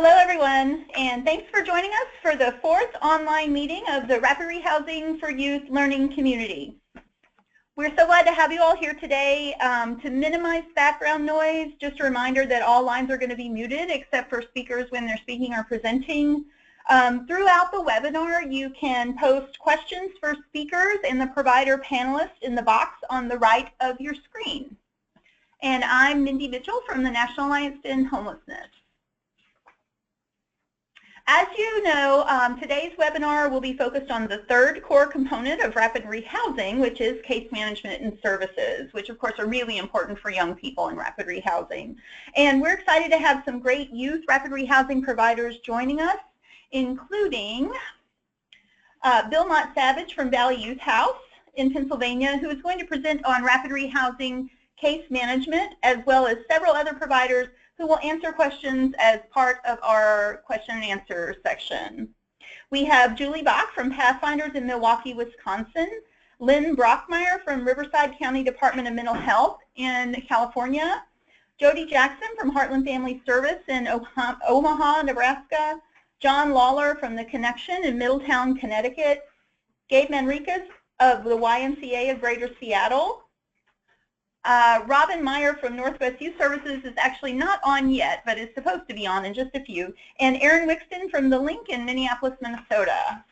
Hello, everyone, and thanks for joining us for the fourth online meeting of the Rapid Rehousing for Youth Learning Community. We're so glad to have you all here today. To minimize background noise, just a reminder that all lines are going to be muted except for speakers when they're speaking or presenting. Throughout the webinar, you can post questions for speakers and the provider panelists in the box on the right of your screen. And I'm Mindy Mitchell from the National Alliance to End Homelessness. As you know, today's webinar will be focused on the third core component of rapid rehousing, which is case management and services, which of course are really important for young people in rapid rehousing. And we're excited to have some great youth rapid rehousing providers joining us, including Bill Mott Savage from Valley Youth House in Pennsylvania, who is going to present on rapid rehousing case management, as well as several other providers who will answer questions as part of our question and answer section. We have Julie Bach from Pathfinders in Milwaukee, Wisconsin, Lynn Brockmeyer from Riverside County Department of Mental Health in California, Jody Jackson from Heartland Family Service in Omaha, Nebraska, John Lawler from The Connection in Middletown, Connecticut, Gabe Manriquez of the YMCA of Greater Seattle, Robin Meyer from Northwest Youth Services is actually not on yet, but is supposed to be on in just a few, and Aaron Wixton from The Link in Minneapolis, Minnesota.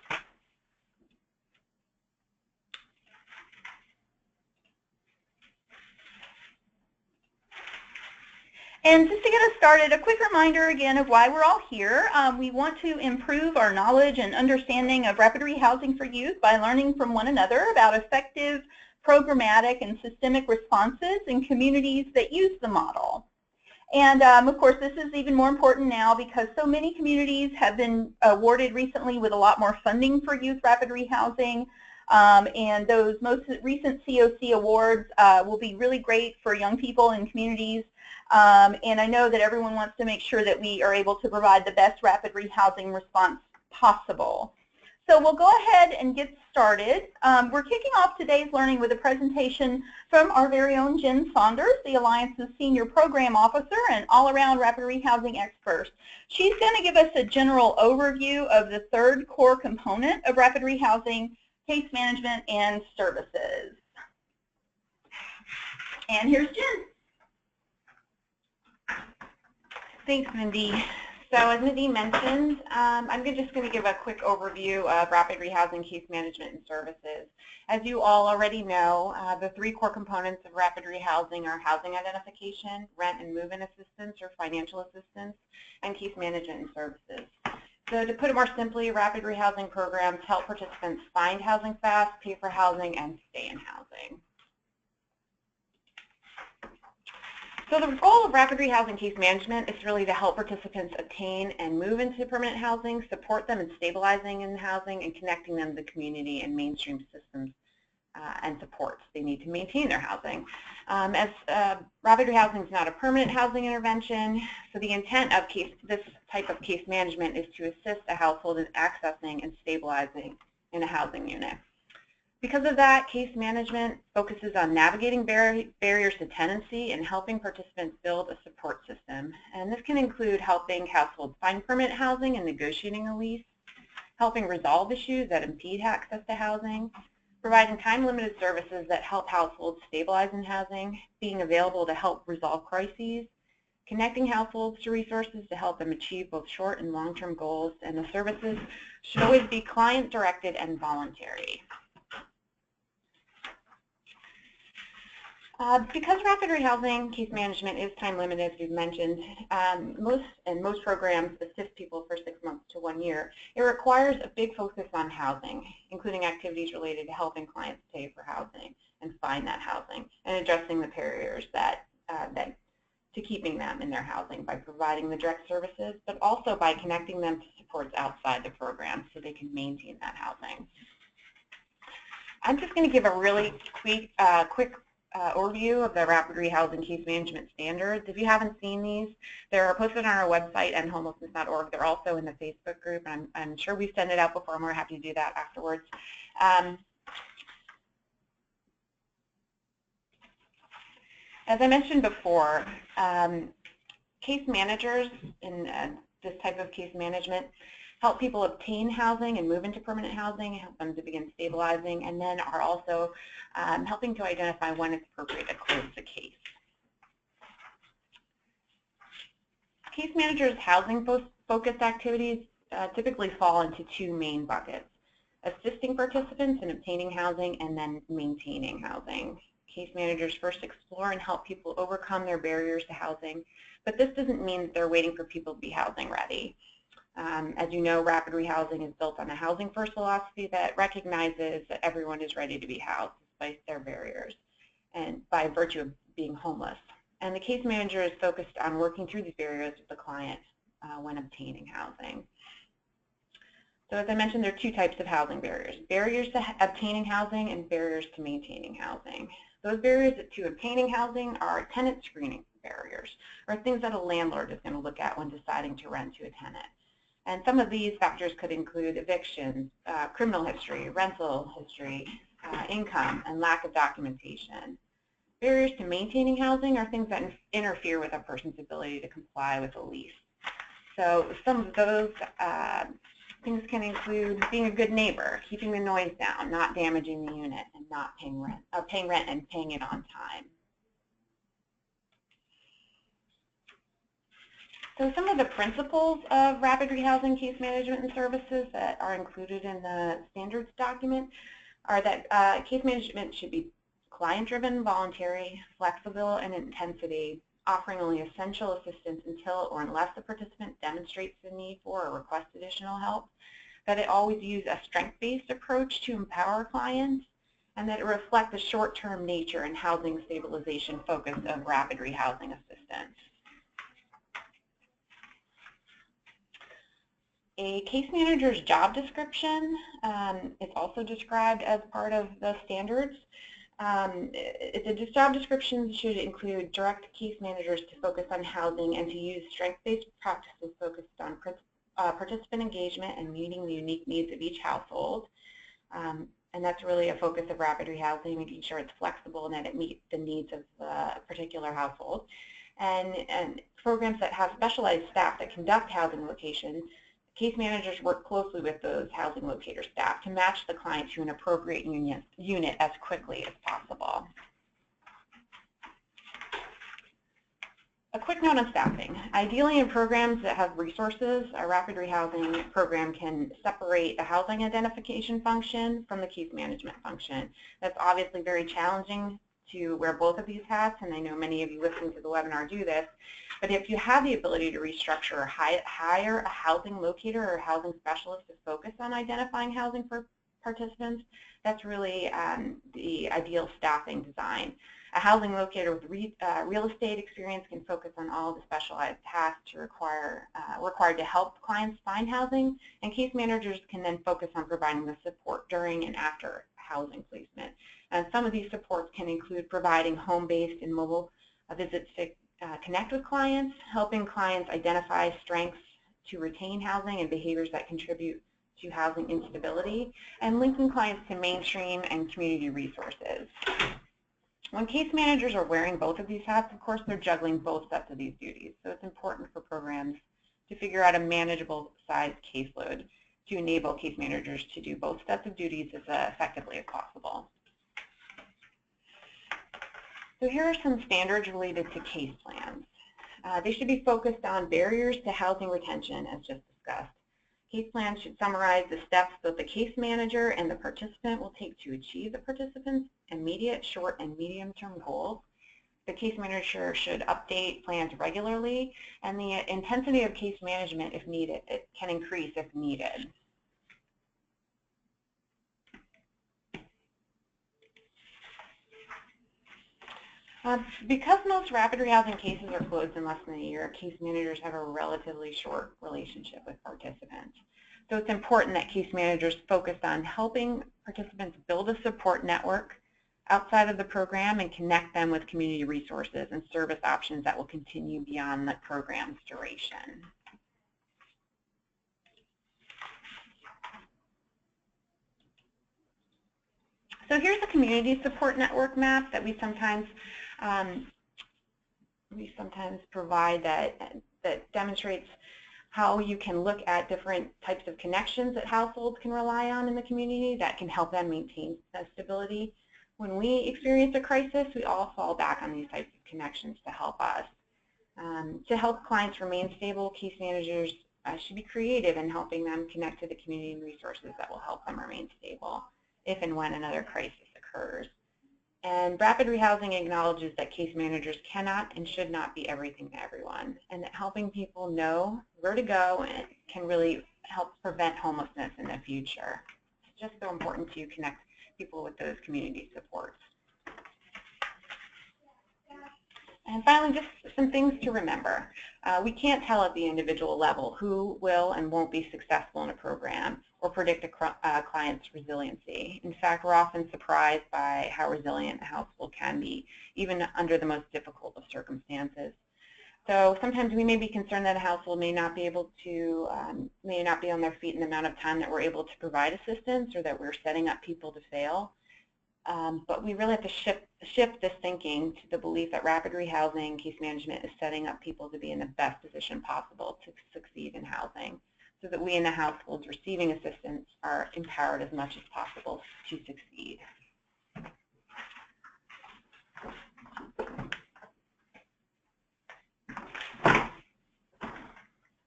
And just to get us started, a quick reminder again of why we're all here. We want to improve our knowledge and understanding of rapid rehousing for youth by learning from one another about effective programmatic and systemic responses in communities that use the model. And of course, this is even more important now because so many communities have been awarded recently with a lot more funding for youth rapid rehousing. And those most recent COC awards will be really great for young people in communities. And I know that everyone wants to make sure that we are able to provide the best rapid rehousing response possible. So we'll go ahead and get started. We're kicking off today's learning with a presentation from our very own Jen Saunders, the Alliance's Senior Program Officer and all-around rapid rehousing expert. She's going to give us a general overview of the third core component of rapid rehousing, case management, and services. And here's Jen. Thanks, Mindy. So as Mindy mentioned, I'm just going to give a quick overview of rapid rehousing, case management, and services. As you all already know, the three core components of rapid rehousing are housing identification, rent and move-in assistance or financial assistance, and case management and services. So to put it more simply, rapid rehousing programs help participants find housing fast, pay for housing, and stay in housing. So the goal of rapid rehousing case management is really to help participants obtain and move into permanent housing, support them in stabilizing in housing, and connecting them to the community and mainstream systems and supports they need to maintain their housing. As rapid rehousing is not a permanent housing intervention, so the intent of this type of case management is to assist a household in accessing and stabilizing in a housing unit. Because of that, case management focuses on navigating barriers to tenancy and helping participants build a support system. And this can include helping households find permanent housing and negotiating a lease, helping resolve issues that impede access to housing, providing time-limited services that help households stabilize in housing, being available to help resolve crises, connecting households to resources to help them achieve both short and long-term goals, and the services should always be client-directed and voluntary. Because rapid rehousing case management is time limited, as we've mentioned, most programs assist people for 6 months to 1 year. It requires a big focus on housing, including activities related to helping clients pay for housing and find that housing, and addressing the barriers to keeping them in their housing by providing the direct services, but also by connecting them to supports outside the program so they can maintain that housing. I'm just going to give a really quick overview of the rapid rehousing case management standards. If you haven't seen these, they're posted on our website and homelessness.org. They're also in the Facebook group, and I'm sure we've sent it out before, and we're happy to do that afterwards. As I mentioned before, case managers in this type of case management, help people obtain housing and move into permanent housing, help them to begin stabilizing, and then are also helping to identify when it's appropriate to close the case. Case managers' housing-focused activities typically fall into two main buckets: assisting participants in obtaining housing and then maintaining housing. Case managers first explore and help people overcome their barriers to housing, but this doesn't mean that they're waiting for people to be housing ready. As you know, rapid rehousing is built on a housing-first philosophy that recognizes that everyone is ready to be housed despite their barriers and by virtue of being homeless. And the case manager is focused on working through these barriers with the client when obtaining housing. So as I mentioned, there are two types of housing barriers: barriers to obtaining housing and barriers to maintaining housing. Those barriers to obtaining housing are tenant screening barriers, or things that a landlord is going to look at when deciding to rent to a tenant. And some of these factors could include evictions, criminal history, rental history, income, and lack of documentation. Barriers to maintaining housing are things that interfere with a person's ability to comply with a lease. So some of those things can include being a good neighbor, keeping the noise down, not damaging the unit, and not paying rent and paying it on time. So some of the principles of rapid rehousing case management and services that are included in the standards document are that case management should be client-driven, voluntary, flexible in intensity, offering only essential assistance until or unless the participant demonstrates the need for or requests additional help, that it always use a strength-based approach to empower clients, and that it reflect the short-term nature and housing stabilization focus of rapid rehousing assistance. A case manager's job description is also described as part of the standards. The job description should include direct case managers to focus on housing and to use strength-based practices focused on participant engagement and meeting the unique needs of each household. And that's really a focus of rapid rehousing, making sure it's flexible and that it meets the needs of the particular household. And programs that have specialized staff that conduct housing locations, case managers work closely with those housing locator staff to match the client to an appropriate unit as quickly as possible. A quick note on staffing. Ideally, in programs that have resources, a rapid rehousing program can separate the housing identification function from the case management function. That's obviously very challenging to wear both of these hats, and I know many of you listening to the webinar do this. But if you have the ability to restructure or hire a housing locator or housing specialist to focus on identifying housing for participants, that's really the ideal staffing design. A housing locator with real estate experience can focus on all the specialized tasks required to help clients find housing, and case managers can then focus on providing the support during and after housing placement. And some of these supports can include providing home-based and mobile visits to connect with clients, helping clients identify strengths to retain housing and behaviors that contribute to housing instability, and linking clients to mainstream and community resources. When case managers are wearing both of these hats, of course, they're juggling both sets of these duties. So it's important for programs to figure out a manageable size caseload to enable case managers to do both sets of duties as effectively as possible. So here are some standards related to case plans. They should be focused on barriers to housing retention, as just discussed. Case plans should summarize the steps both the case manager and the participant will take to achieve the participant's immediate, short, and medium-term goals. The case manager should update plans regularly, and the intensity of case management, if needed, it can increase if needed. Because most rapid rehousing cases are closed in less than a year, case managers have a relatively short relationship with participants. So it's important that case managers focus on helping participants build a support network outside of the program and connect them with community resources and service options that will continue beyond the program's duration. So here's a community support network map that we sometimes provide that demonstrates how you can look at different types of connections that households can rely on in the community that can help them maintain stability. When we experience a crisis, we all fall back on these types of connections to help us. To help clients remain stable, case managers should be creative in helping them connect to the community and resources that will help them remain stable if and when another crisis occurs. And rapid rehousing acknowledges that case managers cannot and should not be everything to everyone, and that helping people know where to go and can really help prevent homelessness in the future. It's just so important to connect people with those community supports. And finally, just some things to remember. We can't tell at the individual level who will and won't be successful in a program or predict a client's resiliency. In fact, we're often surprised by how resilient a household can be, even under the most difficult of circumstances. So sometimes we may be concerned that a household may not be able to, may not be on their feet in the amount of time that we're able to provide assistance, or that we're setting up people to fail. But we really have to shift this thinking to the belief that rapid rehousing case management is setting up people to be in the best position possible to succeed in housing, so that we in the households receiving assistance are empowered as much as possible to succeed.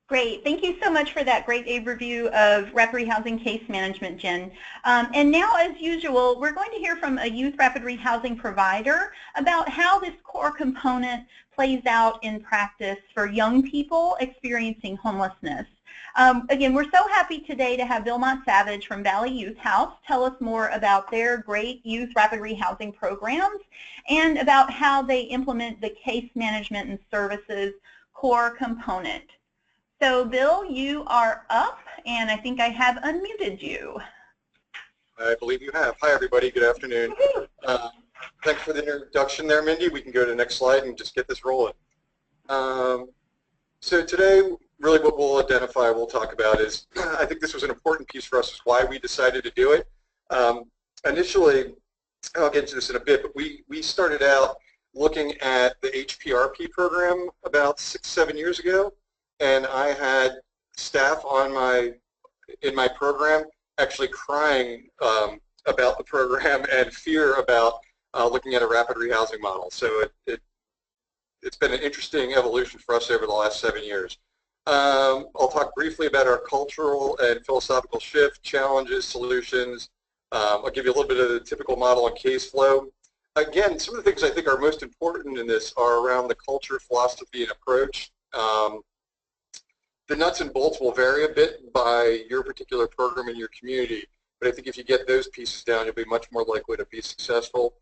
Great. Thank you so much for that great overview of rapid rehousing case management, Jen. And now, as usual, we're going to hear from a youth rapid rehousing provider about how this core component plays out in practice for young people experiencing homelessness. Again, we're so happy today to have Vilmont Savage from Valley Youth House tell us more about their great youth rapid rehousing programs and about how they implement the case management and services core component. So, Bill, you are up, and I think I have unmuted you. I believe you have. Hi, everybody. Good afternoon. Thanks for the introduction there, Mindy. We can go to the next slide and just get this rolling. So today, really what we'll identify, we'll talk about is, I think this was an important piece for us, is why we decided to do it. Initially, I'll get into this in a bit, but we started out looking at the HPRP program about 6-7 years ago. And I had staff in my program actually crying about the program and fear about looking at a rapid rehousing model. So it's been an interesting evolution for us over the last 7 years. I'll talk briefly about our cultural and philosophical shift, challenges, solutions. I'll give you a little bit of the typical model and case flow. Again, some of the things I think are most important in this are around the culture, philosophy, and approach. The nuts and bolts will vary a bit by your particular program in your community, but I think if you get those pieces down, you'll be much more likely to be successful.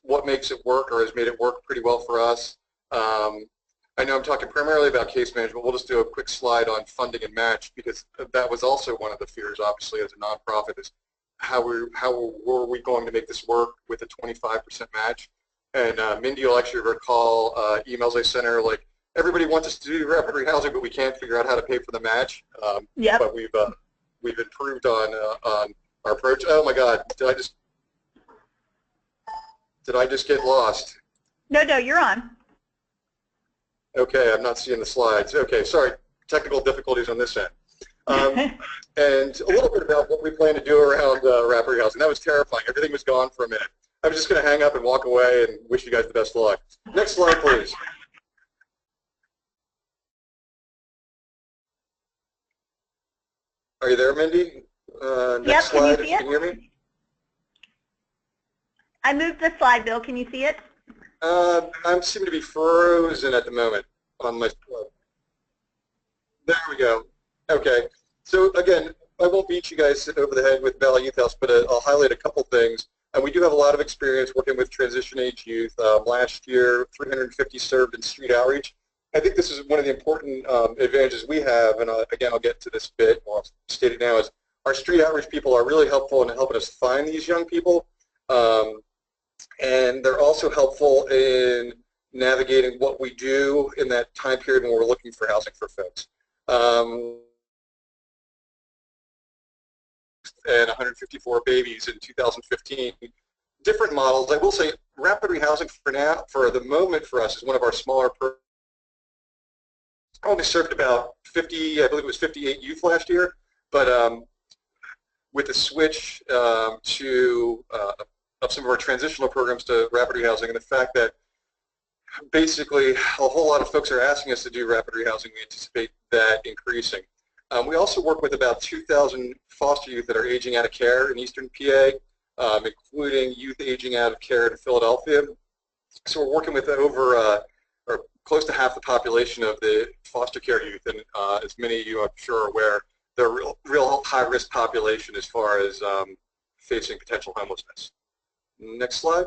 What makes it work, or has made it work pretty well for us? I know I'm talking primarily about case management. We'll just do a quick slide on funding and match, because that was also one of the fears, obviously, as a nonprofit, is how were we going to make this work with a 25% match? And Mindy will actually recall emails I sent her like, everybody wants us to do rapid rehousing, but we can't figure out how to pay for the match. Yep. But we've improved on our approach. Oh my God, did I just get lost? No, you're on. Okay, I'm not seeing the slides. Okay, sorry, technical difficulties on this end. And a little bit about what we plan to do around rapid rehousing. That was terrifying. Everything was gone for a minute. I was just going to hang up and walk away and wish you guys the best of luck. Next slide, please. Are you there, Mindy? Next slide, if you can hear me. I moved the slide, Bill. Can you see it? I seem to be frozen at the moment on my slide. There we go. Okay. So again, I won't beat you guys over the head with Valley Youth House, but I'll highlight a couple things. And we do have a lot of experience working with transition-age youth. Last year, 350 served in street outreach. I think this is one of the important advantages we have, and again, I'll get to this bit, I'll state it now, is our street outreach people are really helpful in helping us find these young people, and they're also helpful in navigating what we do in that time period when we're looking for housing for folks. And 154 babies in 2015. Different models. I will say rapid rehousing for the moment for us is one of our smaller programs. only served about 50, I believe it was 58 youth last year, but with the switch to of some of our transitional programs to rapid rehousing, and the fact that basically a whole lot of folks are asking us to do rapid rehousing, we anticipate that increasing. We also work with about 2,000 foster youth that are aging out of care in Eastern PA, including youth aging out of care in Philadelphia. So we're working with over or close to half the population of the foster care youth, and as many of you I'm sure are aware, they're a real high-risk population as far as facing potential homelessness. Next slide.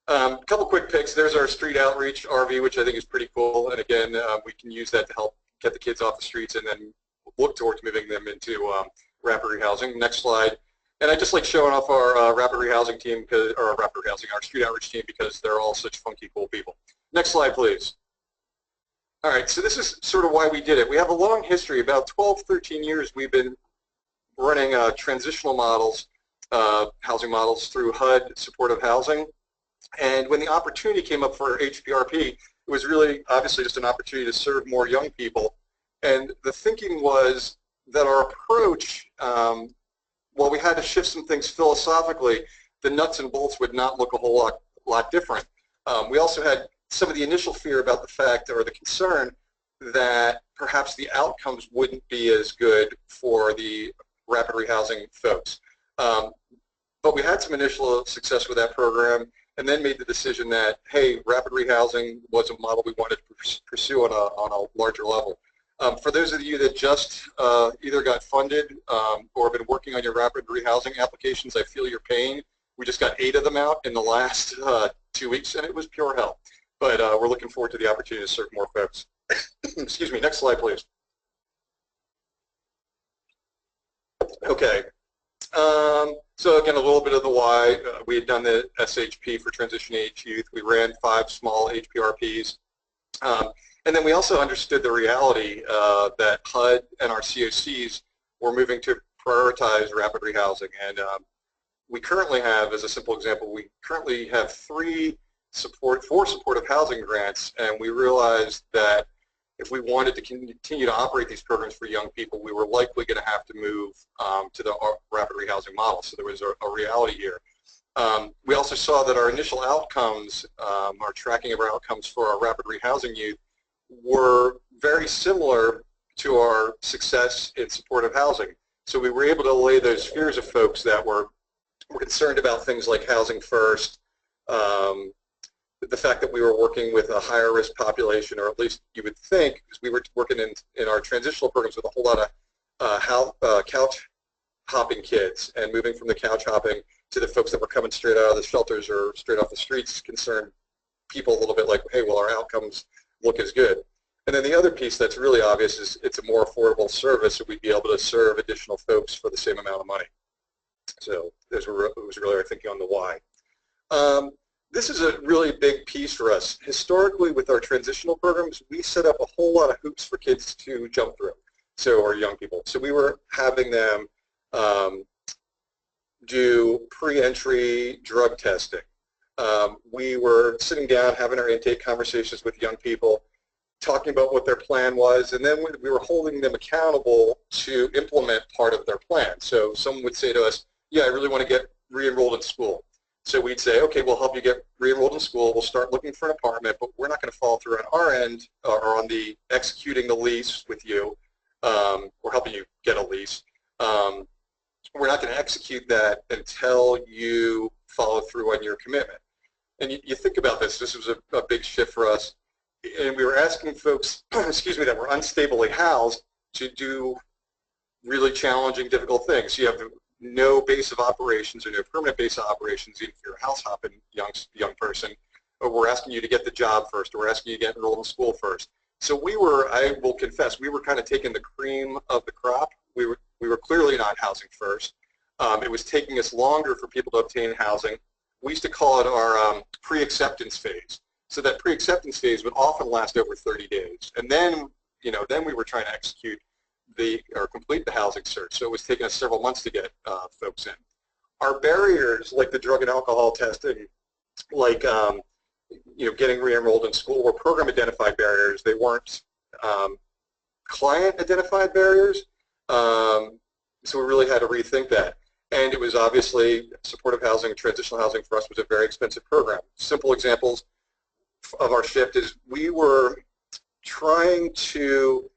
A couple quick picks. There's our street outreach RV, which I think is pretty cool, and again, we can use that to help get the kids off the streets and then look towards moving them into rapid rehousing. Next slide. And I just like showing off our rapid rehousing team, our street outreach team, because they're all such funky, cool people. Next slide, please. All right, so this is sort of why we did it. We have a long history. About 12, 13 years we've been running transitional models, housing models through HUD supportive housing. And when the opportunity came up for HPRP, it was really obviously just an opportunity to serve more young people. And the thinking was that our approach, while we had to shift some things philosophically, the nuts and bolts would not look a whole lot different. We also had some of the initial fear about the fact, or the concern, that perhaps the outcomes wouldn't be as good for the rapid rehousing folks. But we had some initial success with that program, and then made the decision that, hey, rapid rehousing was a model we wanted to pursue on a larger level. For those of you that just either got funded or have been working on your rapid rehousing applications, I feel your pain. We just got 8 of them out in the last 2 weeks, and it was pure hell. But we're looking forward to the opportunity to serve more folks. Excuse me, next slide, please. Okay. So again, a little bit of the why. We had done the SHP for transition age youth. We ran 5 small HPRPs. And then we also understood the reality that HUD and our COCs were moving to prioritize rapid rehousing. And we currently have, as a simple example, we currently have 4 supportive housing grants, and we realized that if we wanted to continue to operate these programs for young people, we were likely going to have to move to the rapid rehousing model. So there was a reality here. We also saw that our initial outcomes, our tracking of our outcomes for our rapid rehousing youth, were very similar to our success in supportive housing. So we were able to allay those fears of folks that were concerned about things like housing first, the fact that we were working with a higher risk population, or at least you would think, because we were working in our transitional programs with a whole lot of couch hopping kids, and moving from the couch hopping to the folks that were coming straight out of the shelters or straight off the streets concerned people a little bit like, hey, well, our outcomes look as good. And then the other piece that's really obvious is it's a more affordable service, so we'd be able to serve additional folks for the same amount of money. So it was really our thinking on the why. This is a really big piece for us. Historically, with our transitional programs, we set up a whole lot of hoops for kids to jump through, or young people. So we were having them do pre-entry drug testing. We were sitting down, having our intake conversations with young people, talking about what their plan was, and then we were holding them accountable to implement part of their plan. So someone would say to us, yeah, I really want to get re-enrolled in school. So we'd say, okay, we'll help you get re-enrolled in school. We'll start looking for an apartment, but we're not going to follow through on our end or on the executing the lease with you. We're helping you get a lease. We're not going to execute that until you follow through on your commitment. And you think about this. This was a big shift for us. And we were asking folks, excuse me, that were unstably housed to do really challenging, difficult things. You have no base of operations or no permanent base of operations, even if you're a house hopping young person, or we're asking you to get the job first, or we're asking you to get enrolled in school first. So we were, I will confess, we were kind of taking the cream of the crop. We were clearly not housing first. It was taking us longer for people to obtain housing. We used to call it our pre-acceptance phase. So that pre-acceptance phase would often last over 30 days. And then, then we were trying to execute or complete the housing search. So it was taking us several months to get folks in. Our barriers, like the drug and alcohol testing, like getting re-enrolled in school were program-identified barriers. They weren't client-identified barriers. So we really had to rethink that. And it was obviously supportive housing and transitional housing for us was a very expensive program. Simple examples of our shift is we were trying to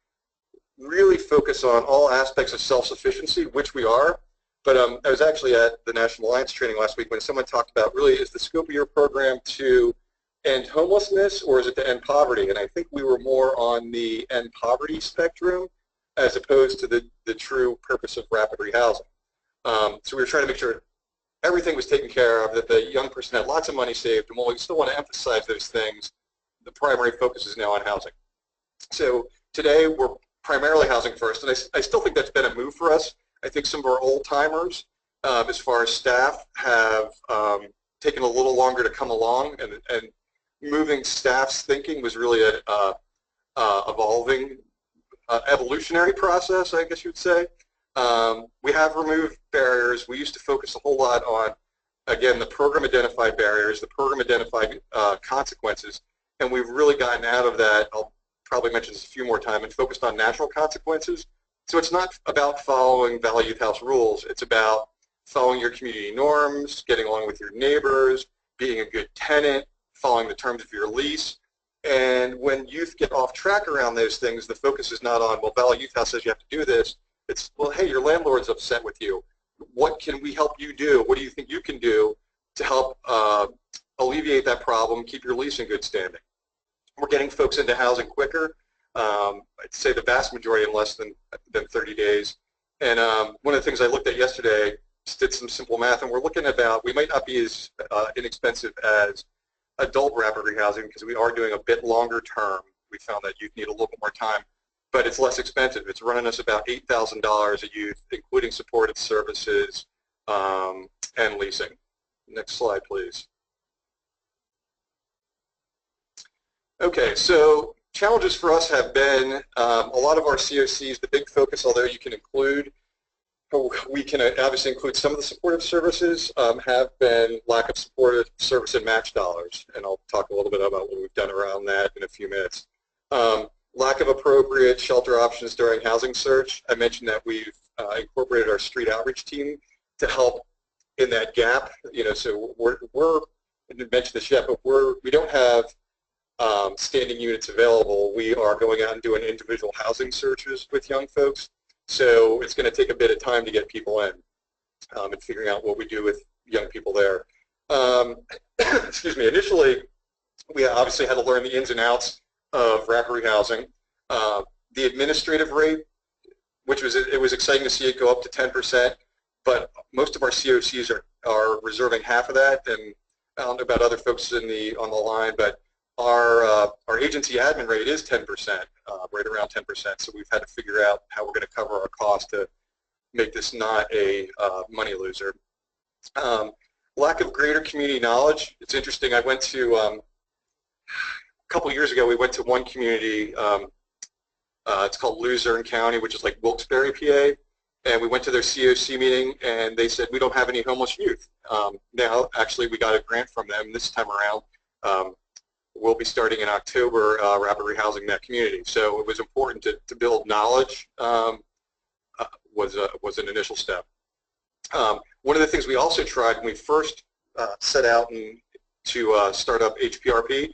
really focus on all aspects of self-sufficiency, which we are. But I was actually at the National Alliance training last week when someone talked about really is the scope of your program to end homelessness or is it to end poverty? And I think we were more on the end poverty spectrum as opposed to the true purpose of rapid rehousing. So we were trying to make sure everything was taken care of, that the young person had lots of money saved, and while we still want to emphasize those things, the primary focus is now on housing. So today we're primarily housing first, and I still think that's been a move for us. I think some of our old-timers, as far as staff, have taken a little longer to come along, and moving staff's thinking was really an evolving, evolutionary process, I guess you would say. We have removed barriers. We used to focus a whole lot on, again, the program-identified barriers, the program-identified consequences, and we've really gotten out of that. I'll probably mention this a few more times, and focused on natural consequences. So it's not about following Valley Youth House rules. It's about following your community norms, getting along with your neighbors, being a good tenant, following the terms of your lease. And when youth get off track around those things, the focus is not on, well, Valley Youth House says you have to do this. It's, well, hey, your landlord's upset with you. What can we help you do? What do you think you can do to help alleviate that problem, keep your lease in good standing? We're getting folks into housing quicker. I'd say the vast majority in less than 30 days. And one of the things I looked at yesterday, just did some simple math, and we're looking about, we might not be as inexpensive as adult rapid rehousing because we are doing a bit longer term. We found that youth need a little bit more time, but it's less expensive. It's running us about $8,000 a youth, including supported services and leasing. Next slide, please. Okay, so challenges for us have been a lot of our COCs, the big focus, although you can include, we can obviously include some of the supportive services, have been lack of supportive service and match dollars, and I'll talk a little bit about what we've done around that in a few minutes. Lack of appropriate shelter options during housing search. I mentioned that we've incorporated our street outreach team to help in that gap. So I didn't mention this yet, but we don't have standing units available. We are going out and doing individual housing searches with young folks. So it's going to take a bit of time to get people in and figuring out what we do with young people there. Excuse me. Initially, we obviously had to learn the ins and outs of rapid rehousing. The administrative rate, it was exciting to see it go up to 10%, but most of our COCs are reserving half of that, and I don't know about other folks on the line, but our agency admin rate is 10%, right around 10%, so we've had to figure out how we're going to cover our costs to make this not a money loser. Lack of greater community knowledge. It's interesting, I went to, a couple years ago, we went to one community, it's called Luzerne County, which is like Wilkes-Barre, PA, and we went to their COC meeting, and they said, we don't have any homeless youth. Now, actually, we got a grant from them this time around. We'll be starting in October rapid rehousing that community. So it was important to build knowledge was an initial step. One of the things we also tried when we first set out to start up HPRP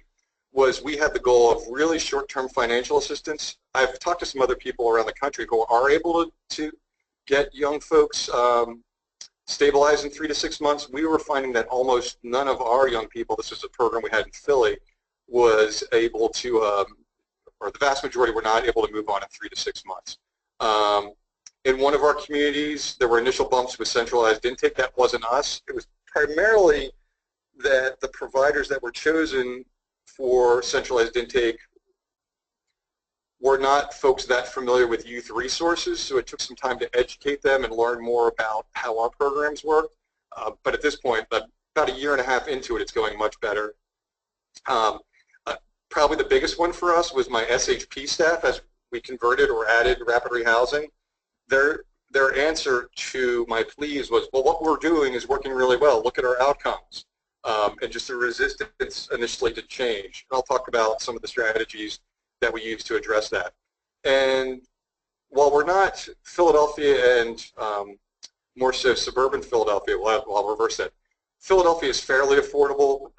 was we had the goal of really short-term financial assistance. I've talked to some other people around the country who are able to get young folks stabilized in 3 to 6 months. We were finding that almost none of our young people, this is a program we had in Philly, was able to, or the vast majority were not able to move on in 3 to 6 months. In one of our communities, there were initial bumps with centralized intake. That wasn't us. It was primarily that the providers that were chosen for centralized intake were not folks that familiar with youth resources, so it took some time to educate them and learn more about how our programs work. But at this point, about a year and a half into it, it's going much better. Probably the biggest one for us was my SHP staff as we converted or added rapid rehousing. Their answer to my pleas was, well, what we're doing is working really well. Look at our outcomes. and just a resistance initially to change. And I'll talk about some of the strategies that we use to address that. And while we're not Philadelphia and more so suburban Philadelphia, well, I'll reverse that. Philadelphia is fairly affordable,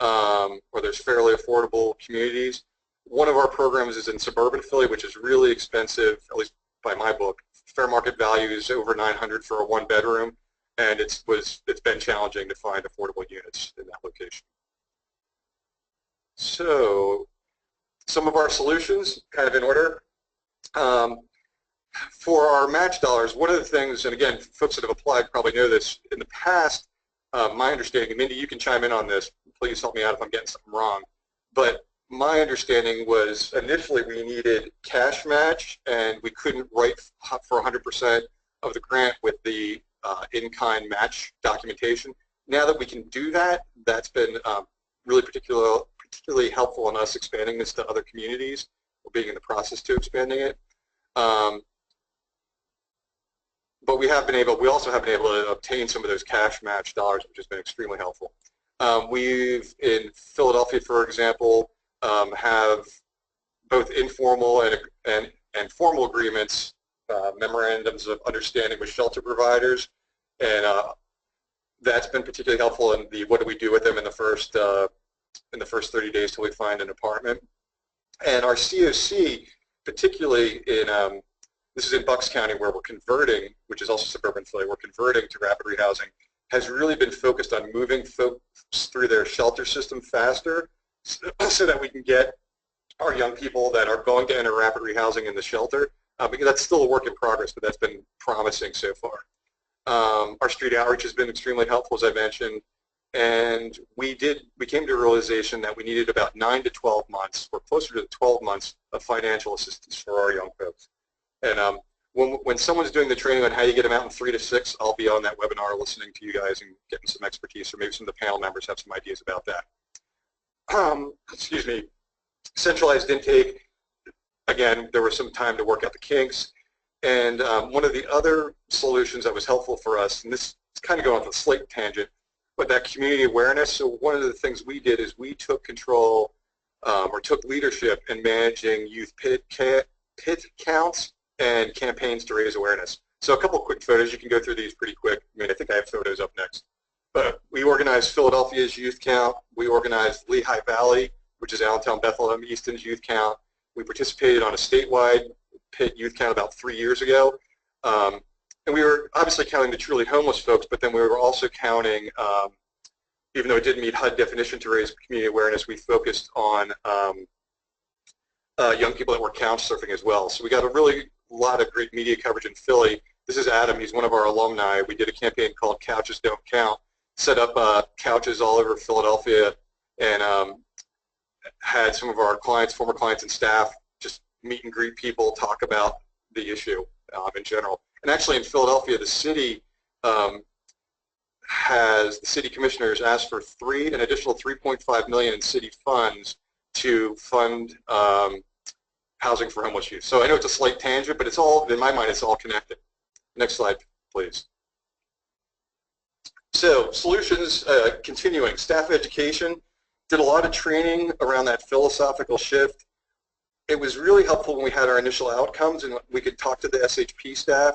or there's fairly affordable communities. One of our programs is in suburban Philly, which is really expensive, at least by my book. Fair market value is over $900 for a one-bedroom, and it's been challenging to find affordable units in that location. So, some of our solutions, kind of in order. For our match dollars, one of the things, and again, folks that have applied probably know this, in the past, my understanding, and Mindy, you can chime in on this, please help me out if I'm getting something wrong, but my understanding was initially we needed cash match and we couldn't write for 100% of the grant with the in-kind match documentation. Now that we can do that, that's been really particularly helpful in us expanding this to other communities. We're being in the process to expanding it. But we also have been able to obtain some of those cash match dollars, which has been extremely helpful. We've, in Philadelphia, for example, have both informal and formal agreements, memorandums of understanding with shelter providers, and that's been particularly helpful in the what do we do with them in the first 30 days till we find an apartment. And our COC, particularly in this is in Bucks County where we're converting, which is also suburban Philly, we're converting to rapid rehousing, has really been focused on moving folks through their shelter system faster so that we can get our young people that are going to enter rapid rehousing in the shelter, because that's still a work in progress, but that's been promising so far. Our street outreach has been extremely helpful, as I mentioned, and we came to a realization that we needed about 9 to 12 months, or closer to 12 months of financial assistance for our young folks. And when someone's doing the training on how you get them out in 3 to 6, I'll be on that webinar listening to you guys and getting some expertise, or maybe some of the panel members have some ideas about that. Excuse me. Centralized intake, again, there was some time to work out the kinks. And one of the other solutions that was helpful for us, and this is kind of going off a slight tangent, but that community awareness. So one of the things we did is we took control or took leadership in managing youth pit counts and campaigns to raise awareness. So a couple quick photos. You can go through these pretty quick. I mean, I think I have photos up next. But we organized Philadelphia's youth count. We organized Lehigh Valley, which is Allentown, Bethlehem, Easton's youth count. We participated on a statewide pit youth count about 3 years ago. And we were obviously counting the truly homeless folks, but then we were also counting, even though it didn't meet HUD definition to raise community awareness, we focused on young people that were couch surfing as well. So we got a lot of great media coverage in Philly. This is Adam. He's one of our alumni. We did a campaign called Couches Don't Count, set up couches all over Philadelphia, and had some of our clients, former clients and staff, just meet and greet people, talk about the issue in general. And actually in Philadelphia, the city the city commissioners asked for an additional $3.5 million in city funds to fund housing for homeless youth. So I know it's a slight tangent, but it's all, in my mind, it's all connected. Next slide, please. So solutions, continuing. Staff education, did a lot of training around that philosophical shift. It was really helpful when we had our initial outcomes and we could talk to the SHP staff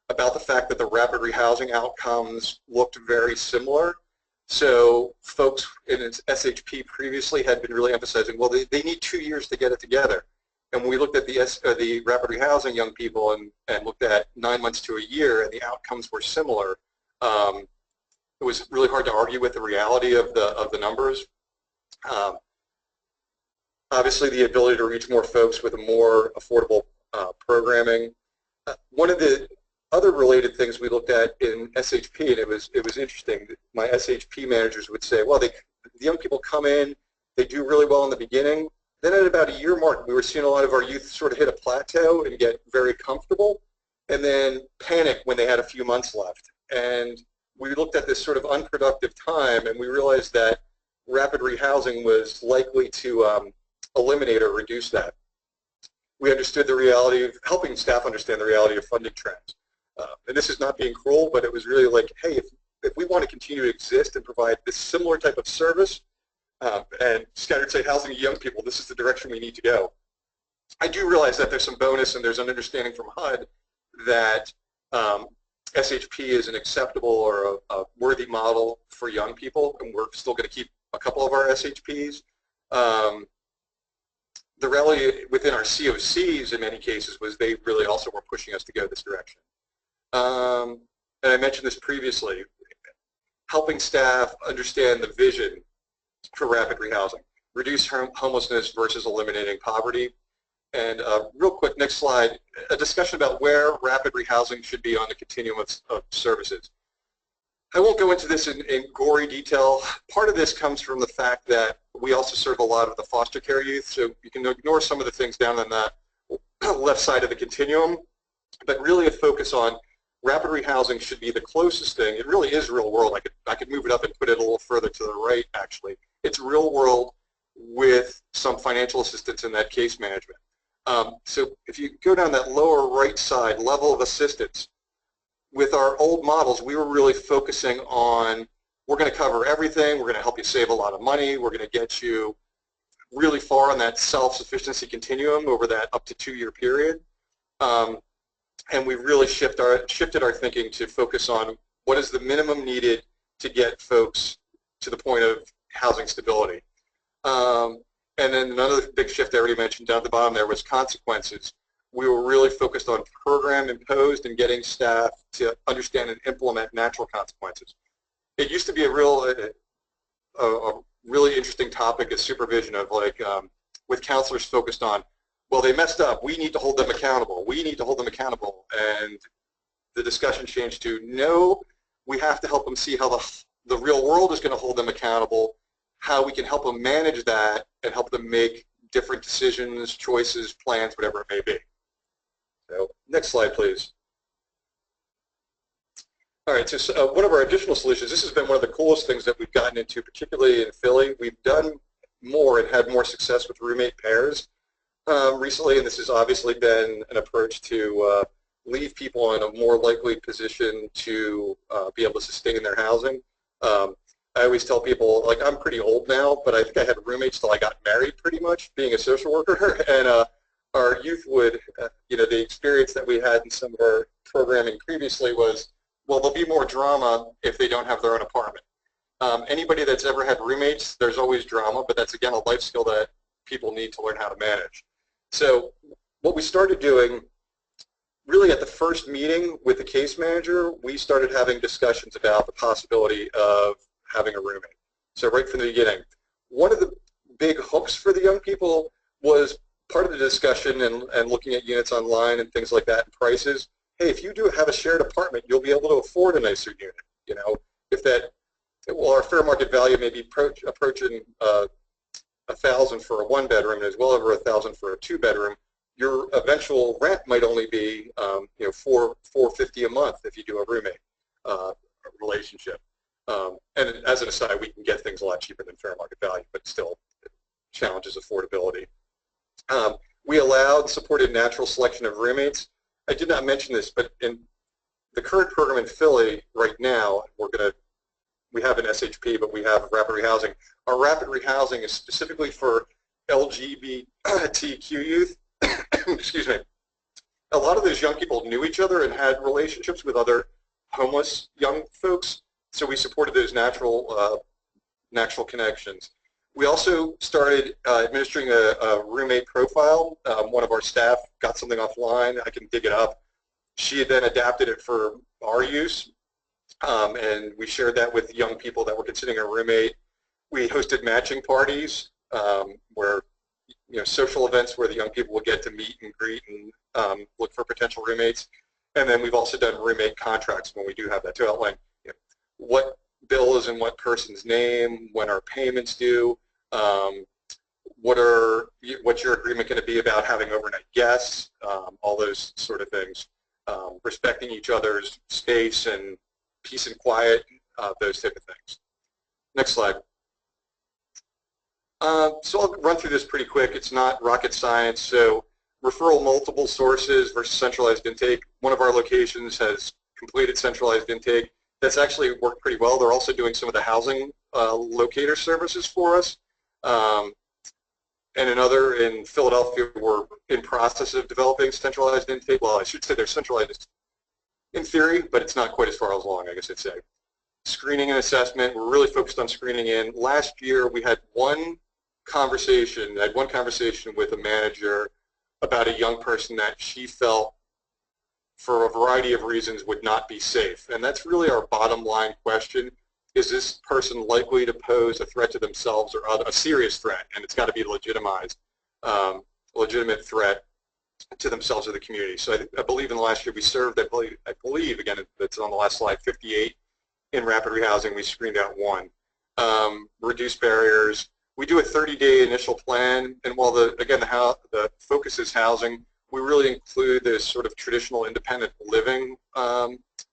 about the fact that the rapid rehousing outcomes looked very similar. So folks in SHP previously had been really emphasizing, well, they need 2 years to get it together. And when we looked at the rapid rehousing young people and looked at 9 months to a year, and the outcomes were similar, it was really hard to argue with the reality of the numbers. Obviously, the ability to reach more folks with a more affordable programming. One of the other related things we looked at in SHP, and it was interesting. My SHP managers would say, well, the young people come in, they do really well in the beginning. Then at about a year mark, we were seeing a lot of our youth sort of hit a plateau and get very comfortable, and then panic when they had a few months left. And we looked at this sort of unproductive time, and we realized that rapid rehousing was likely to eliminate or reduce that. We understood the reality of helping staff understand the reality of funding trends. And this is not being cruel, but it was really like, hey, if we want to continue to exist and provide this similar type of service and scattered site housing to young people, this is the direction we need to go. I do realize that there's some bonus and there's an understanding from HUD that SHP is an acceptable or a worthy model for young people, and we're still going to keep a couple of our SHPs. The reality within our COCs in many cases was they really also were pushing us to go this direction. And I mentioned this previously, helping staff understand the vision for rapid rehousing, reduce homelessness versus eliminating poverty. And real quick, next slide, a discussion about where rapid rehousing should be on the continuum of services. I won't go into this in gory detail. Part of this comes from the fact that we also serve a lot of the foster care youth, so you can ignore some of the things down on that left side of the continuum, but really a focus on rapid rehousing should be the closest thing. It really is real world. I could move it up and put it a little further to the right, actually. It's real world with some financial assistance in that case management. So if you go down that lower right side, level of assistance, with our old models, we were really focusing on, we're going to cover everything, we're going to help you save a lot of money, we're going to get you really far on that self-sufficiency continuum over that up to 2-year period. And we really shifted our thinking to focus on what is the minimum needed to get folks to the point of housing stability. And then another big shift I already mentioned down at the bottom there was consequences. We were really focused on program imposed and getting staff to understand and implement natural consequences. It used to be a really interesting topic of supervision of like, with counselors focused on, well, they messed up, we need to hold them accountable, we need to hold them accountable. And the discussion changed to, no, we have to help them see how the real world is going to hold them accountable, how we can help them manage that and help them make different decisions, choices, plans, whatever it may be. So, next slide, please. All right, so one of our additional solutions, this has been one of the coolest things that we've gotten into, particularly in Philly. We've done more and had more success with roommate pairs recently, and this has obviously been an approach to leave people in a more likely position to be able to sustain their housing. I always tell people, like, I'm pretty old now, but I think I had roommates till I got married pretty much, being a social worker, and our youth would, the experience that we had in some of our programming previously was, well, there'll be more drama if they don't have their own apartment. Anybody that's ever had roommates, there's always drama, but that's, again, a life skill that people need to learn how to manage. So what we started doing, really at the first meeting with the case manager, we started having discussions about the possibility of having a roommate. So right from the beginning. One of the big hooks for the young people was part of the discussion and looking at units online and things like that and prices. Hey, if you do have a shared apartment, you'll be able to afford a nicer unit. If that, well, our fair market value may be approaching $1,000 for a 1-bedroom and as well over $1,000 for a 2-bedroom. Your eventual rent might only be, $450 a month if you do a roommate relationship. And as an aside, we can get things a lot cheaper than fair market value, but still it challenges affordability. We allowed supported natural selection of roommates. I did not mention this, but in the current program in Philly right now, we have an SHP, but we have rapid rehousing. Our rapid rehousing is specifically for LGBTQ youth. Excuse me. A lot of those young people knew each other and had relationships with other homeless young folks, so we supported those natural connections. We also started administering a roommate profile. One of our staff got something offline. I can dig it up. She had then adapted it for our use, and we shared that with young people that were considering a roommate. We hosted matching parties where, social events where the young people would get to meet and greet and look for potential roommates. And then we've also done roommate contracts when we do have that to outline what bill is in what person's name, when our payments due, what's your agreement going to be about having overnight guests, all those sort of things, respecting each other's space and peace and quiet, those type of things. Next slide. So I'll run through this pretty quick. It's not rocket science. So referral multiple sources versus centralized intake. One of our locations has completed centralized intake. That's actually worked pretty well. They're also doing some of the housing locator services for us. And another in Philadelphia, we're in process of developing centralized intake. Well, I should say they're centralized in theory, but it's not quite as far along, I guess I'd say. Screening and assessment, we're really focused on screening in. Last year, we had one conversation. I had one conversation with a manager about a young person that she felt, for a variety of reasons, would not be safe. And that's really our bottom line question. Is this person likely to pose a threat to themselves or a serious threat? And it's got to be legitimized, legitimate threat to themselves or the community. So I believe in the last year we served, I believe again, it's on the last slide, 58 in rapid rehousing. We screened out one. Reduce barriers. We do a 30-day initial plan, and while the focus is housing, we really include this sort of traditional independent living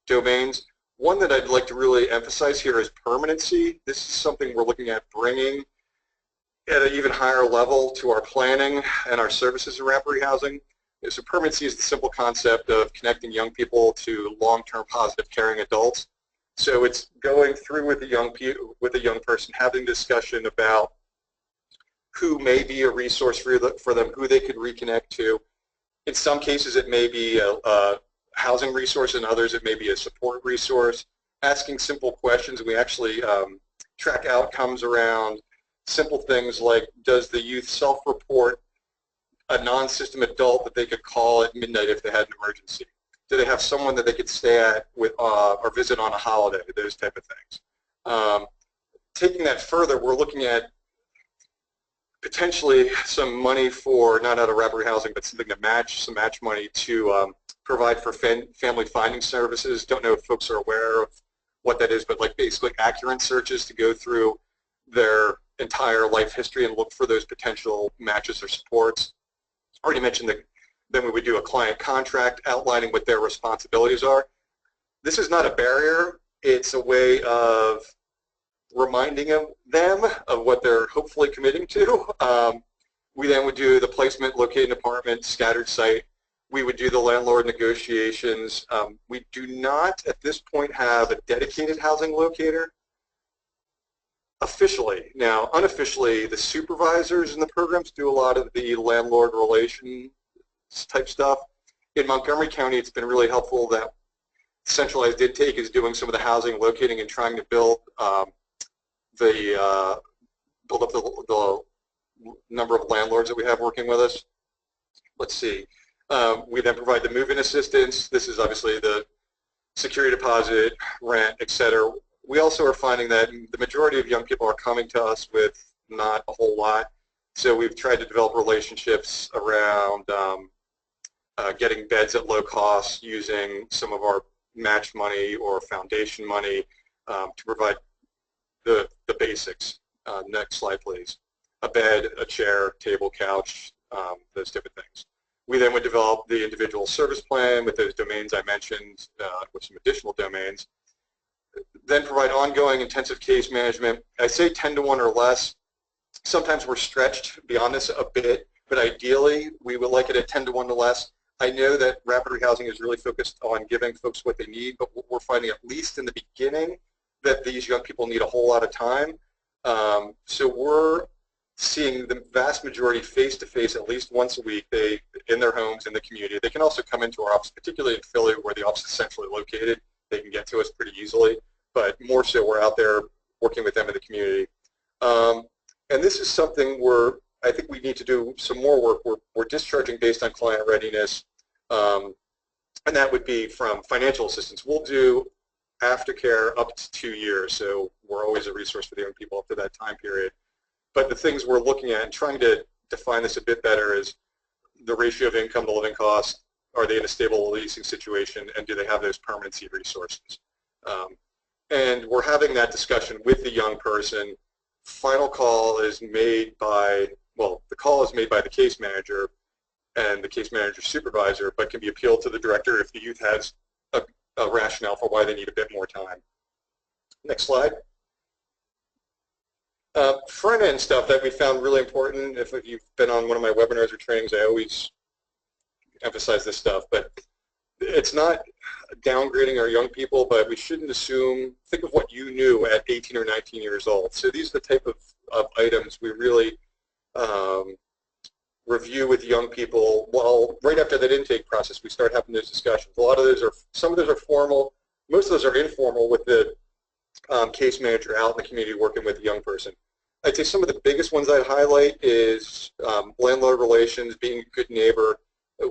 domains. One that I'd like to really emphasize here is permanency. This is something we're looking at bringing at an even higher level to our planning and our services in rapid rehousing. So permanency is the simple concept of connecting young people to long-term positive caring adults. So it's going through with a young person, having discussion about who may be a resource for them, who they could reconnect to. In some cases, it may be a housing resource. In others, it may be a support resource. Asking simple questions. We actually track outcomes around simple things like, does the youth self-report a non-system adult that they could call at midnight if they had an emergency? Do they have someone that they could stay at with or visit on a holiday? Those type of things. Taking that further, we're looking at potentially some money for, not out of rapid housing, but something to match, some match money to provide for family finding services. Don't know if folks are aware of what that is, but like basically accurate searches to go through their entire life history and look for those potential matches or supports. Already mentioned that then we would do a client contract outlining what their responsibilities are. This is not a barrier. It's a way of reminding them of what they're hopefully committing to. We then would do the placement, locate an apartment, scattered site. We would do the landlord negotiations. We do not, at this point, have a dedicated housing locator officially. Now, unofficially, the supervisors in the programs do a lot of the landlord relations type stuff. In Montgomery County, it's been really helpful that centralized intake is doing some of the housing locating and trying to build up the number of landlords that we have working with us. Let's see. We then provide the move-in assistance. This is obviously the security deposit, rent, etc. We also are finding that the majority of young people are coming to us with not a whole lot. So we've tried to develop relationships around getting beds at low cost using some of our match money or foundation money to provide the basics. Next slide, please. A bed, a chair, table, couch, those type of things. We then would develop the individual service plan with those domains I mentioned, with some additional domains. Then provide ongoing intensive case management. I say 10 to 1 or less. Sometimes we're stretched beyond this a bit, but ideally we would like it at 10 to 1 or less. I know that rapid rehousing is really focused on giving folks what they need, but we're finding, at least in the beginning, that these young people need a whole lot of time. So we're seeing the vast majority face-to-face at least once a week, in their homes, in the community. They can also come into our office, particularly in Philly where the office is centrally located. They can get to us pretty easily, but more so we're out there working with them in the community. And this is something where I think we need to do some more work. We're discharging based on client readiness, and that would be from financial assistance. We'll do aftercare up to 2 years, so we're always a resource for the young people up to that time period. But the things we're looking at and trying to define this a bit better is the ratio of income to living costs. Are they in a stable leasing situation, and do they have those permanency resources? And we're having that discussion with the young person. Final call is made by, well, the call is made by the case manager and the case manager supervisor, but can be appealed to the director if the youth has a rationale for why they need a bit more time. Next slide. Front-end stuff that we found really important. If you've been on one of my webinars or trainings, I always emphasize this stuff, but it's not downgrading our young people, but we shouldn't assume, think of what you knew at 18 or 19 years old. So these are the type of items we really review with young people. Well, right after that intake process, we start having those discussions. A lot of those are, some of those are formal, most of those are informal with the case manager out in the community working with a young person. I'd say some of the biggest ones I'd highlight is landlord relations, being a good neighbor.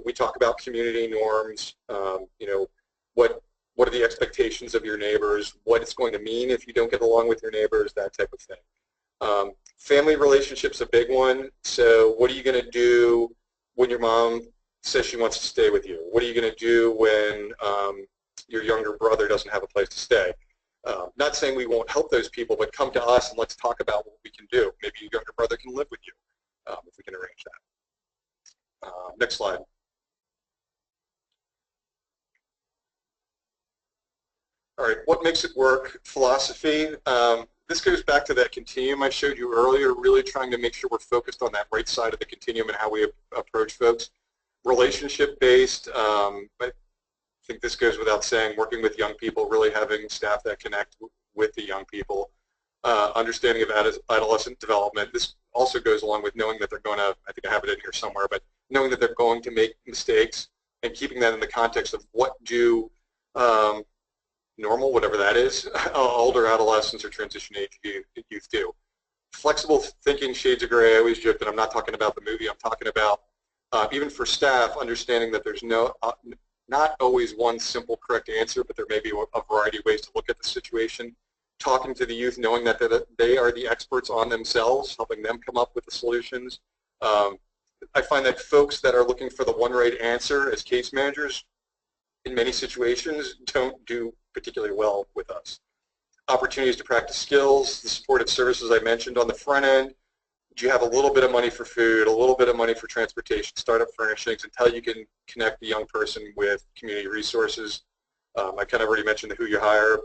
We talk about community norms, you know, what are the expectations of your neighbors, what it's going to mean if you don't get along with your neighbors, that type of thing. Family relationships a big one. So what are you going to do when your mom says she wants to stay with you? What are you going to do when your younger brother doesn't have a place to stay? Not saying we won't help those people, but come to us and let's talk about what we can do. Maybe your younger brother can live with you if we can arrange that. Next slide. All right, what makes it work? Philosophy. This goes back to that continuum I showed you earlier, really trying to make sure we're focused on that right side of the continuum and how we approach folks. Relationship-based, I think this goes without saying, working with young people, really having staff that connect with the young people. Understanding of adolescent development. This also goes along with knowing that they're going to, I think I have it in here somewhere, but knowing that they're going to make mistakes and keeping that in the context of what do normal, whatever that is, older adolescents or transition age youth do. Flexible thinking, shades of gray. I always joke that I'm not talking about the movie. I'm talking about even for staff, understanding that there's not always one simple correct answer, but there may be a variety of ways to look at the situation. Talking to the youth, knowing that they are the experts on themselves, helping them come up with the solutions. I find that folks that are looking for the one right answer as case managers, in many situations, don't do particularly well with us. Opportunities to practice skills, the supportive services I mentioned on the front end. You have a little bit of money for food, a little bit of money for transportation, startup furnishings, until you can connect the young person with community resources. I kind of already mentioned the who you hire.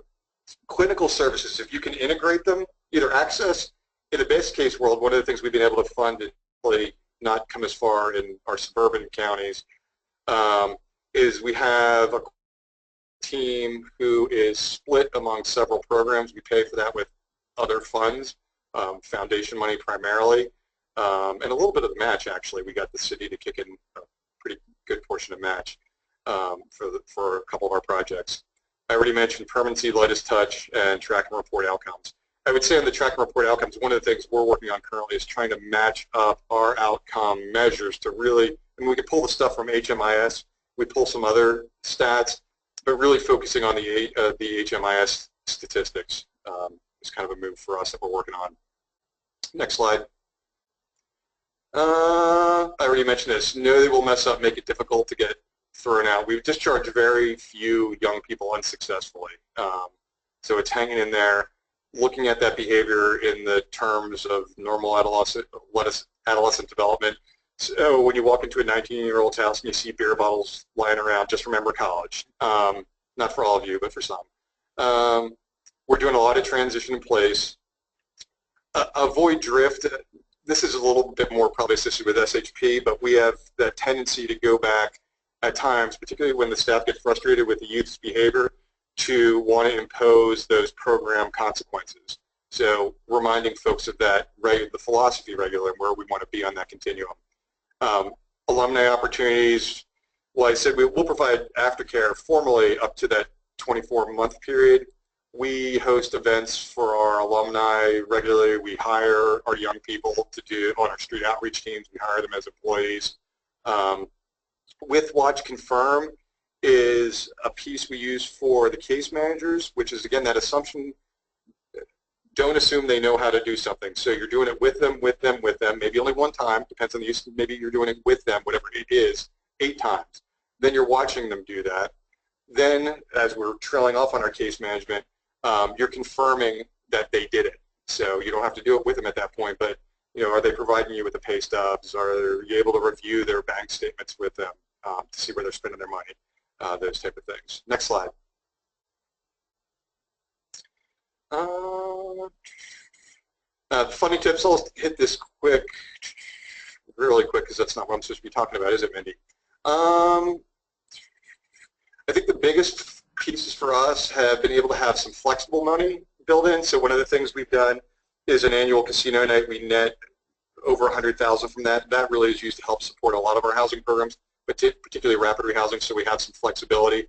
Clinical services, if you can integrate them, either access, in the best case world, one of the things we've been able to fund and really not come as far in our suburban counties is we have a team who is split among several programs. We pay for that with other funds, foundation money primarily, and a little bit of match actually. We got the city to kick in a pretty good portion of match for a couple of our projects. I already mentioned permanency, lightest touch, and track and report outcomes. I would say on the track and report outcomes, one of the things we're working on currently is trying to match up our outcome measures to really, and we can pull the stuff from HMIS, we pull some other stats, but really focusing on the HMIS statistics is kind of a move for us that we're working on. Next slide. I already mentioned this. Know they will mess up, make it difficult to get thrown out. We've discharged very few young people unsuccessfully. So it's hanging in there, looking at that behavior in the terms of normal adolescent development. So when you walk into a 19-year-old's house and you see beer bottles lying around, just remember college. Not for all of you, but for some. We're doing a lot of transition in place. Avoid drift. This is a little bit more probably associated with SHP, but we have that tendency to go back at times, particularly when the staff get frustrated with the youth's behavior, to want to impose those program consequences. So reminding folks of that, the philosophy regularly, where we want to be on that continuum. Alumni opportunities, well, I said we'll provide aftercare formally up to that 24-month period. We host events for our alumni regularly. We hire our young people to do on our street outreach teams. We hire them as employees. With Watch Confirm is a piece we use for the case managers, which is, again, that assumption, don't assume they know how to do something. So you're doing it with them, maybe only one time, depends on the use, maybe you're doing it with them, whatever it is, 8 times. Then you're watching them do that. Then, as we're trailing off on our case management, you're confirming that they did it. So you don't have to do it with them at that point, but are they providing you with the pay stubs? Are you able to review their bank statements with them to see where they're spending their money? Those type of things. Next slide. Funny tips, I'll hit this really quick, because that's not what I'm supposed to be talking about, is it, Mindy? I think the biggest pieces for us have been able to have some flexible money built in. So one of the things we've done is an annual casino night. We net over 100,000 from that. That really is used to help support a lot of our housing programs, but particularly rapid rehousing, so we have some flexibility.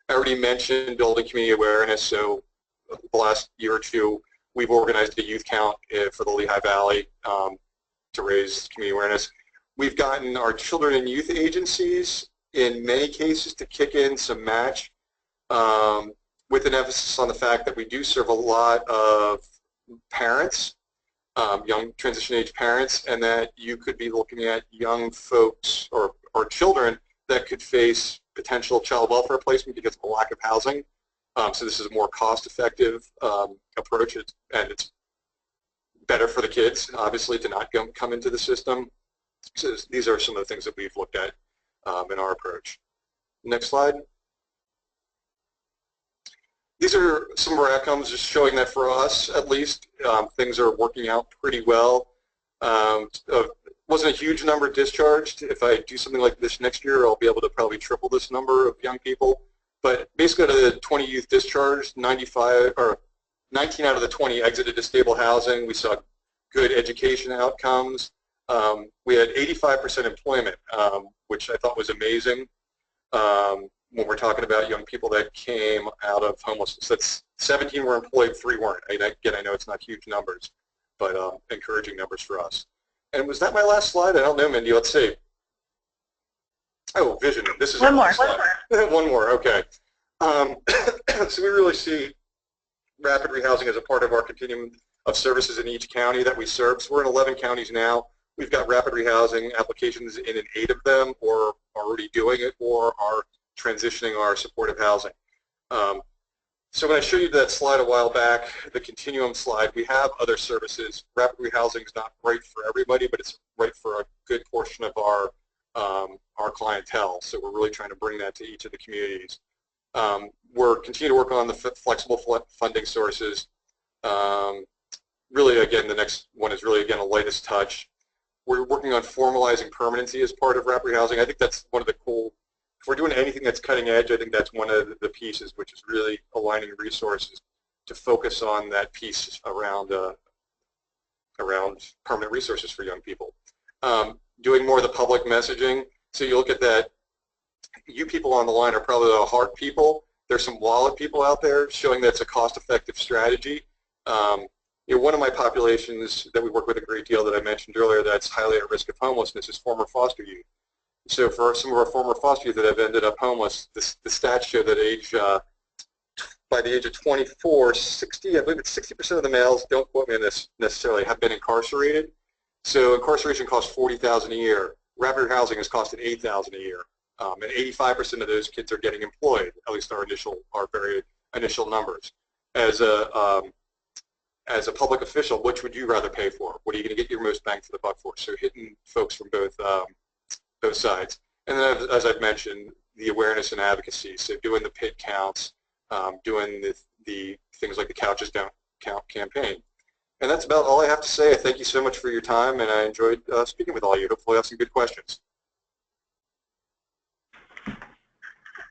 I already mentioned building community awareness, so the last year or two we've organized a youth count for the Lehigh Valley to raise community awareness. We've gotten our children and youth agencies in many cases to kick in some match with an emphasis on the fact that we do serve a lot of parents, young transition age parents, and that you could be looking at young folks or children that could face potential child welfare placement because of a lack of housing. So this is a more cost-effective approach, and it's better for the kids, obviously, to not come into the system. So these are some of the things that we've looked at in our approach. Next slide. These are some of our outcomes, just showing that for us, at least, things are working out pretty well. Wasn't a huge number discharged. If I do something like this next year, I'll be able to probably triple this number of young people. But basically, out of the 20 youth discharged, 19 out of the 20 exited to stable housing. We saw good education outcomes. We had 85% employment, which I thought was amazing when we're talking about young people that came out of homelessness. That's 17 were employed, 3 weren't. Again, I know it's not huge numbers, but encouraging numbers for us. And was that my last slide? I don't know, Mindy. Let's see. Oh, vision. This is one more. One more. Okay. So we really see rapid rehousing as a part of our continuum of services in each county that we serve. So we're in 11 counties now. We've got rapid rehousing applications in 8 of them, or already doing it, or are transitioning our supportive housing. So when I showed you that slide a while back, the continuum slide, we have other services. Rapid rehousing is not right for everybody, but it's right for a good portion of our clientele. So we're really trying to bring that to each of the communities. We're continuing to work on the flexible funding sources. Really, again, the next one is really, again, a lightest touch. We're working on formalizing permanency as part of rapid housing. I think that's one of the cool, if we're doing anything that's cutting edge, I think that's one of the pieces, which is really aligning resources to focus on that piece around permanent resources for young people. Doing more of the public messaging. So you look at that, you people on the line are probably the heart people. There's some wallet people out there showing that it's a cost-effective strategy. One of my populations that we work with a great deal that I mentioned earlier that's highly at risk of homelessness is former foster youth. So for some of our former foster youth that have ended up homeless, the stats show that by the age of 24, 60, I believe it's 60% of the males, don't quote me on this necessarily, have been incarcerated. So incarceration costs $40,000 a year. Rapid housing has costed $8,000 a year. And 85% of those kids are getting employed, at least our very initial numbers. As a public official, which would you rather pay for? What are you going to get your most bang for the buck for? So hitting folks from both sides. And then, as I've mentioned, the awareness and advocacy. So doing the pit counts, doing the things like the Couches Don't Count campaign. And that's about all I have to say. I thank you so much for your time, and I enjoyed speaking with all of you. Hopefully I have some good questions.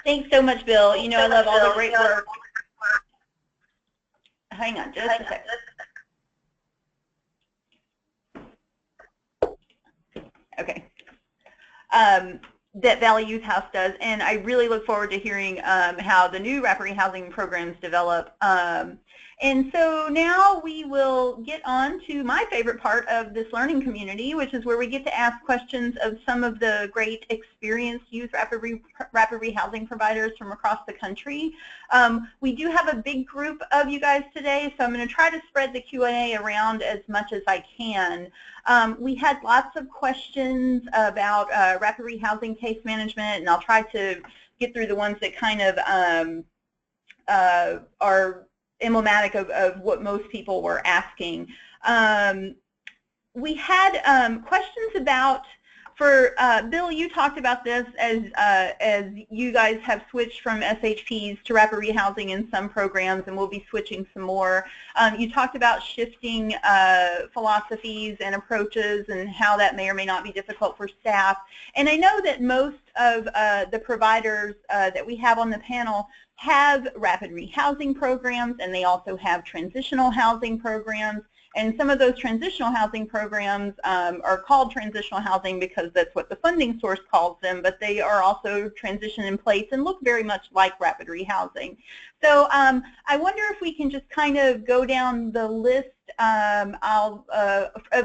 Thanks so much, Bill. I love all the great work. Hang on just a second. Okay. That Valley Youth House does, and I really look forward to hearing how the new rapid rehousing programs develop. And so now we will get on to my favorite part of this learning community, which is where we get to ask questions of some of the great experienced youth rapid rehousing providers from across the country. We do have a big group of you guys today, so I'm going to try to spread the Q&A around as much as I can. We had lots of questions about rapid rehousing case management, and I'll try to get through the ones that kind of are emblematic of what most people were asking. We had questions about For Bill, you talked about this as you guys have switched from SHPs to rapid rehousing in some programs, and we'll be switching some more. You talked about shifting philosophies and approaches and how that may or may not be difficult for staff. And I know that most of the providers that we have on the panel have rapid rehousing programs, and they also have transitional housing programs. And some of those transitional housing programs are called transitional housing because that's what the funding source calls them, but they are also transition in place and look very much like rapid rehousing. So I wonder if we can just kind of go down the list of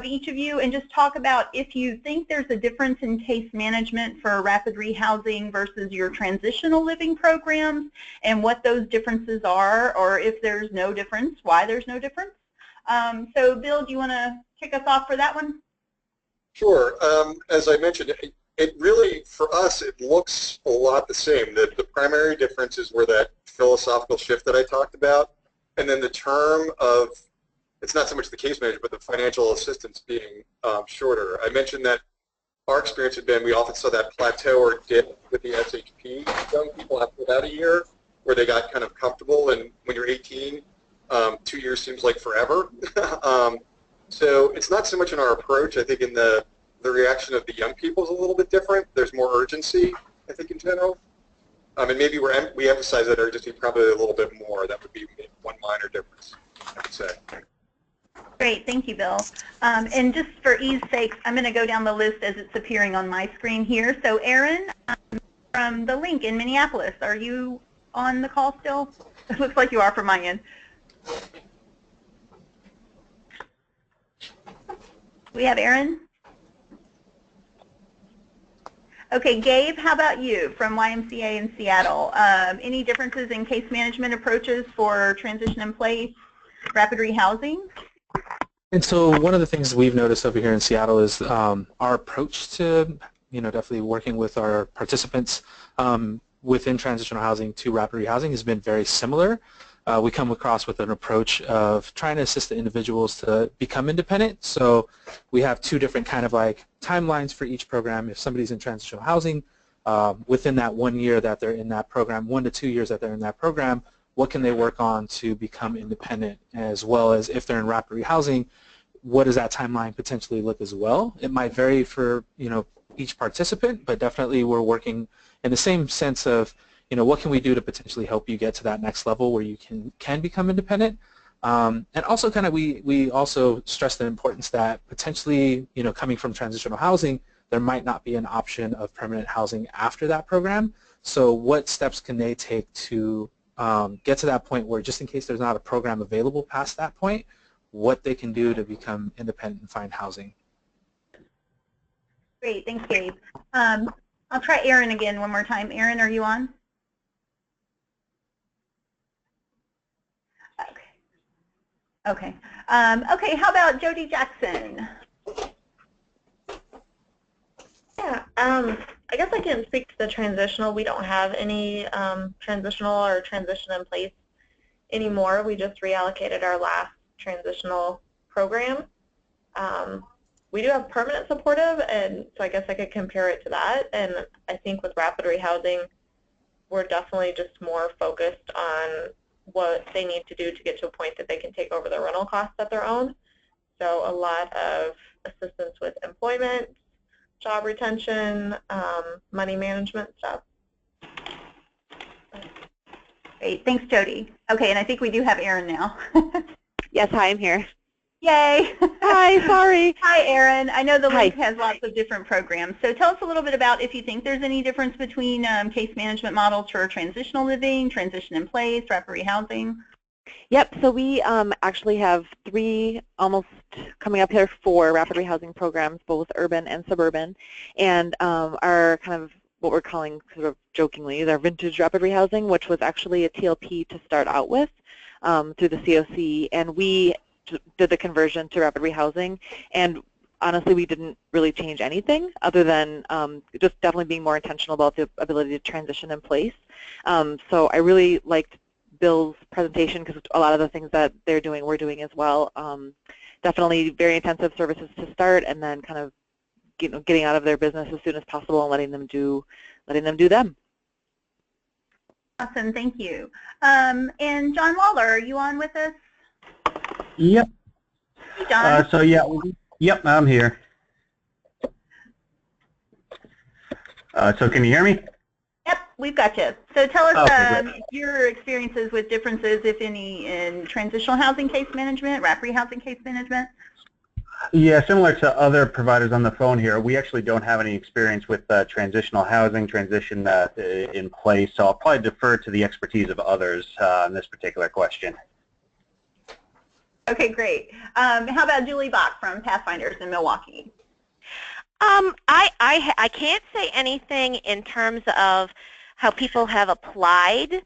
each of you and just talk about if you think there's a difference in case management for rapid rehousing versus your transitional living programs and what those differences are, or if there's no difference, why there's no difference. So Bill, do you want to kick us off for that one? Sure. As I mentioned, it really, for us, it looks a lot the same. The primary differences were that philosophical shift that I talked about, and then the term of, it's not so much the case management, but the financial assistance being shorter. I mentioned that our experience had been we often saw that plateau or dip with the SHP young people after about a year where they got kind of comfortable, and when you're 18, 2 years seems like forever. So it's not so much in our approach. I think in the reaction of the young people is a little bit different. There's more urgency, I think, in general. And maybe we emphasize that urgency probably a little bit more. That would be one minor difference, I would say. Great, thank you, Bill. And just for ease sake, I'm going to go down the list as it's appearing on my screen here. So Aaron, from the link in Minneapolis, are you on the call still? It looks like you are from my end. We have Aaron? Okay, Gabe, how about you from YMCA in Seattle? Any differences in case management approaches for transition in place, rapid rehousing? And so one of the things we've noticed over here in Seattle is our approach to, definitely working with our participants within transitional housing to rapid rehousing has been very similar. We come across with an approach of trying to assist the individuals to become independent. So we have two different kind of like timelines for each program. If somebody's in transitional housing, within that 1 year that they're in that program, 1 to 2 years that they're in that program, what can they work on to become independent, as well as if they're in rapid rehousing, what does that timeline potentially look as well? It might vary for each participant, but definitely we're working in the same sense of what can we do to potentially help you get to that next level where you can become independent, and also kind of we also stress the importance that potentially coming from transitional housing, there might not be an option of permanent housing after that program. So what steps can they take to get to that point where, just in case there's not a program available past that point, what they can do to become independent and find housing. Great, thanks, Gabe. I'll try Aaron again one more time. Aaron, are you on? Okay. Okay, how about Jody Jackson? Yeah, I guess I can speak to the transitional. We don't have any transitional or transition in place anymore. We just reallocated our last transitional program. We do have permanent supportive, and so I guess I could compare it to that. And I think with rapid rehousing, we're definitely just more focused on what they need to do to get to a point that they can take over the rental costs at their own. So a lot of assistance with employment, job retention, money management stuff. Great, thanks, Jody. Okay, and I think we do have Aaron now. Yes, hi, I'm here. Yay! Hi, sorry. Hi, Aaron. I know the link has lots of different programs. So tell us a little bit about if you think there's any difference between case management models for transitional living, transition in place, rapid rehousing. Yep, so we actually have 3, almost coming up here, 4 rapid rehousing programs, both urban and suburban, and our kind of what we're calling sort of jokingly our vintage rapid rehousing, which was actually a TLP to start out with through the COC, and we did the conversion to rapid rehousing, and honestly we didn't really change anything other than just definitely being more intentional about the ability to transition in place. So I really liked Bill's presentation because a lot of the things that they're doing, we're doing as well. Definitely very intensive services to start, and then kind of getting out of their business as soon as possible and letting them do them. Awesome, thank you. And John Waller, are you on with us? Yep. Hey, John. So yeah, yep, I'm here. So can you hear me? Yep, we've got you. So tell us Okay, your experiences with differences, if any, in transitional housing case management, rapid rehousing case management. Yeah, similar to other providers on the phone here, we actually don't have any experience with transitional housing, transition in place, so I'll probably defer to the expertise of others on this particular question. Okay, great. How about Julie Bach from Pathfinders in Milwaukee? I can't say anything in terms of how people have applied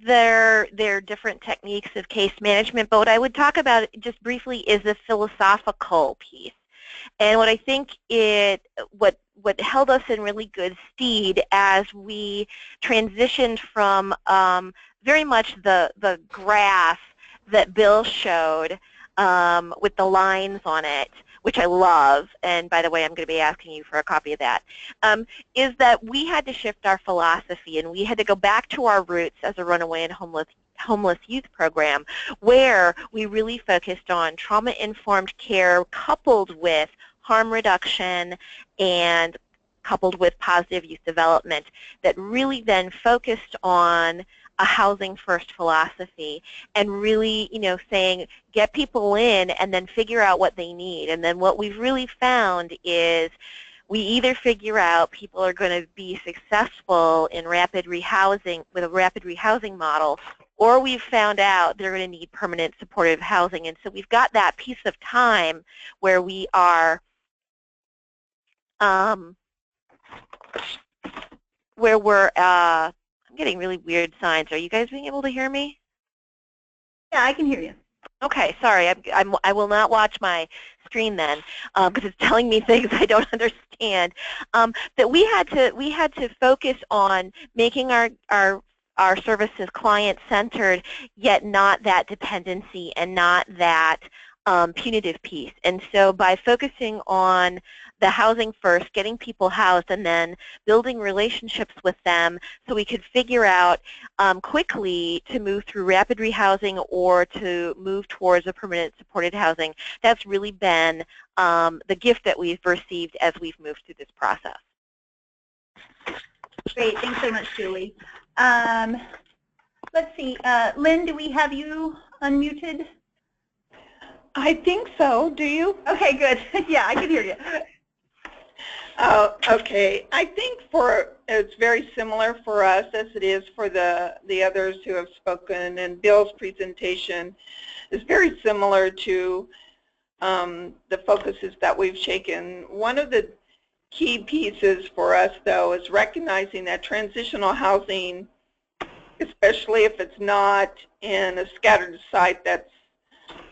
their different techniques of case management, but what I would talk about just briefly is the philosophical piece. And what I think what held us in really good stead as we transitioned from very much the graph that Bill showed with the lines on it, which I love, and by the way, I'm going to be asking you for a copy of that, is that we had to shift our philosophy and we had to go back to our roots as a runaway and homeless youth program, where we really focused on trauma-informed care coupled with harm reduction and coupled with positive youth development that really then focused on a housing first philosophy and really, saying get people in and then figure out what they need. And then what we've really found is we either figure out people are going to be successful in rapid rehousing with a rapid rehousing model, or we've found out they're going to need permanent supportive housing. And so we've got that piece of time where we are where we're I'm getting really weird signs. Are you guys being able to hear me? Yeah, I can hear you. Okay, sorry. I will not watch my screen then because it's telling me things I don't understand. That we had to focus on making our services client-centered, yet not that dependency and not that punitive piece. And so by focusing on the housing first, getting people housed, and then building relationships with them so we could figure out quickly to move through rapid rehousing or to move towards a permanent supported housing, that's really been the gift that we've received as we've moved through this process. Great, thanks so much, Julie. Let's see, Lynn, do we have you unmuted? I think so. Do you? Okay, good. Yeah, I can hear you. Okay. I think it's very similar for us as it is for the others who have spoken, and Bill's presentation is very similar to the focuses that we've taken. One of the key pieces for us, though, is recognizing that transitional housing, especially if it's not in a scattered site that's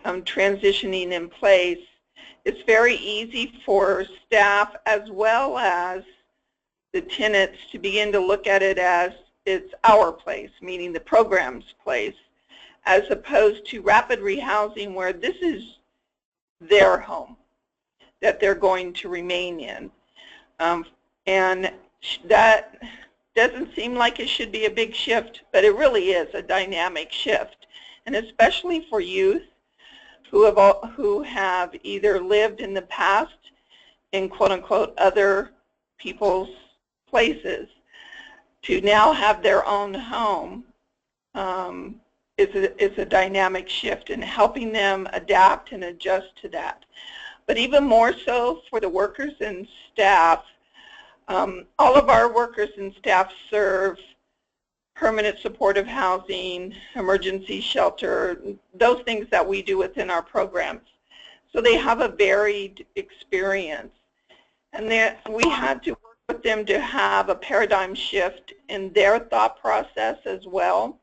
transitioning in place, it's very easy for staff as well as the tenants to begin to look at it as it's our place, meaning the program's place, as opposed to rapid rehousing where this is their home that they're going to remain in. And that doesn't seem like it should be a big shift, but it really is a dynamic shift. And especially for youth who have either lived in the past in quote-unquote other people's places, to now have their own home is a dynamic shift, and helping them adapt and adjust to that. But even more so for the workers and staff, all of our workers and staff serve permanent supportive housing, emergency shelter, those things that we do within our programs. So they have a varied experience. And we had to work with them to have a paradigm shift in their thought process as well,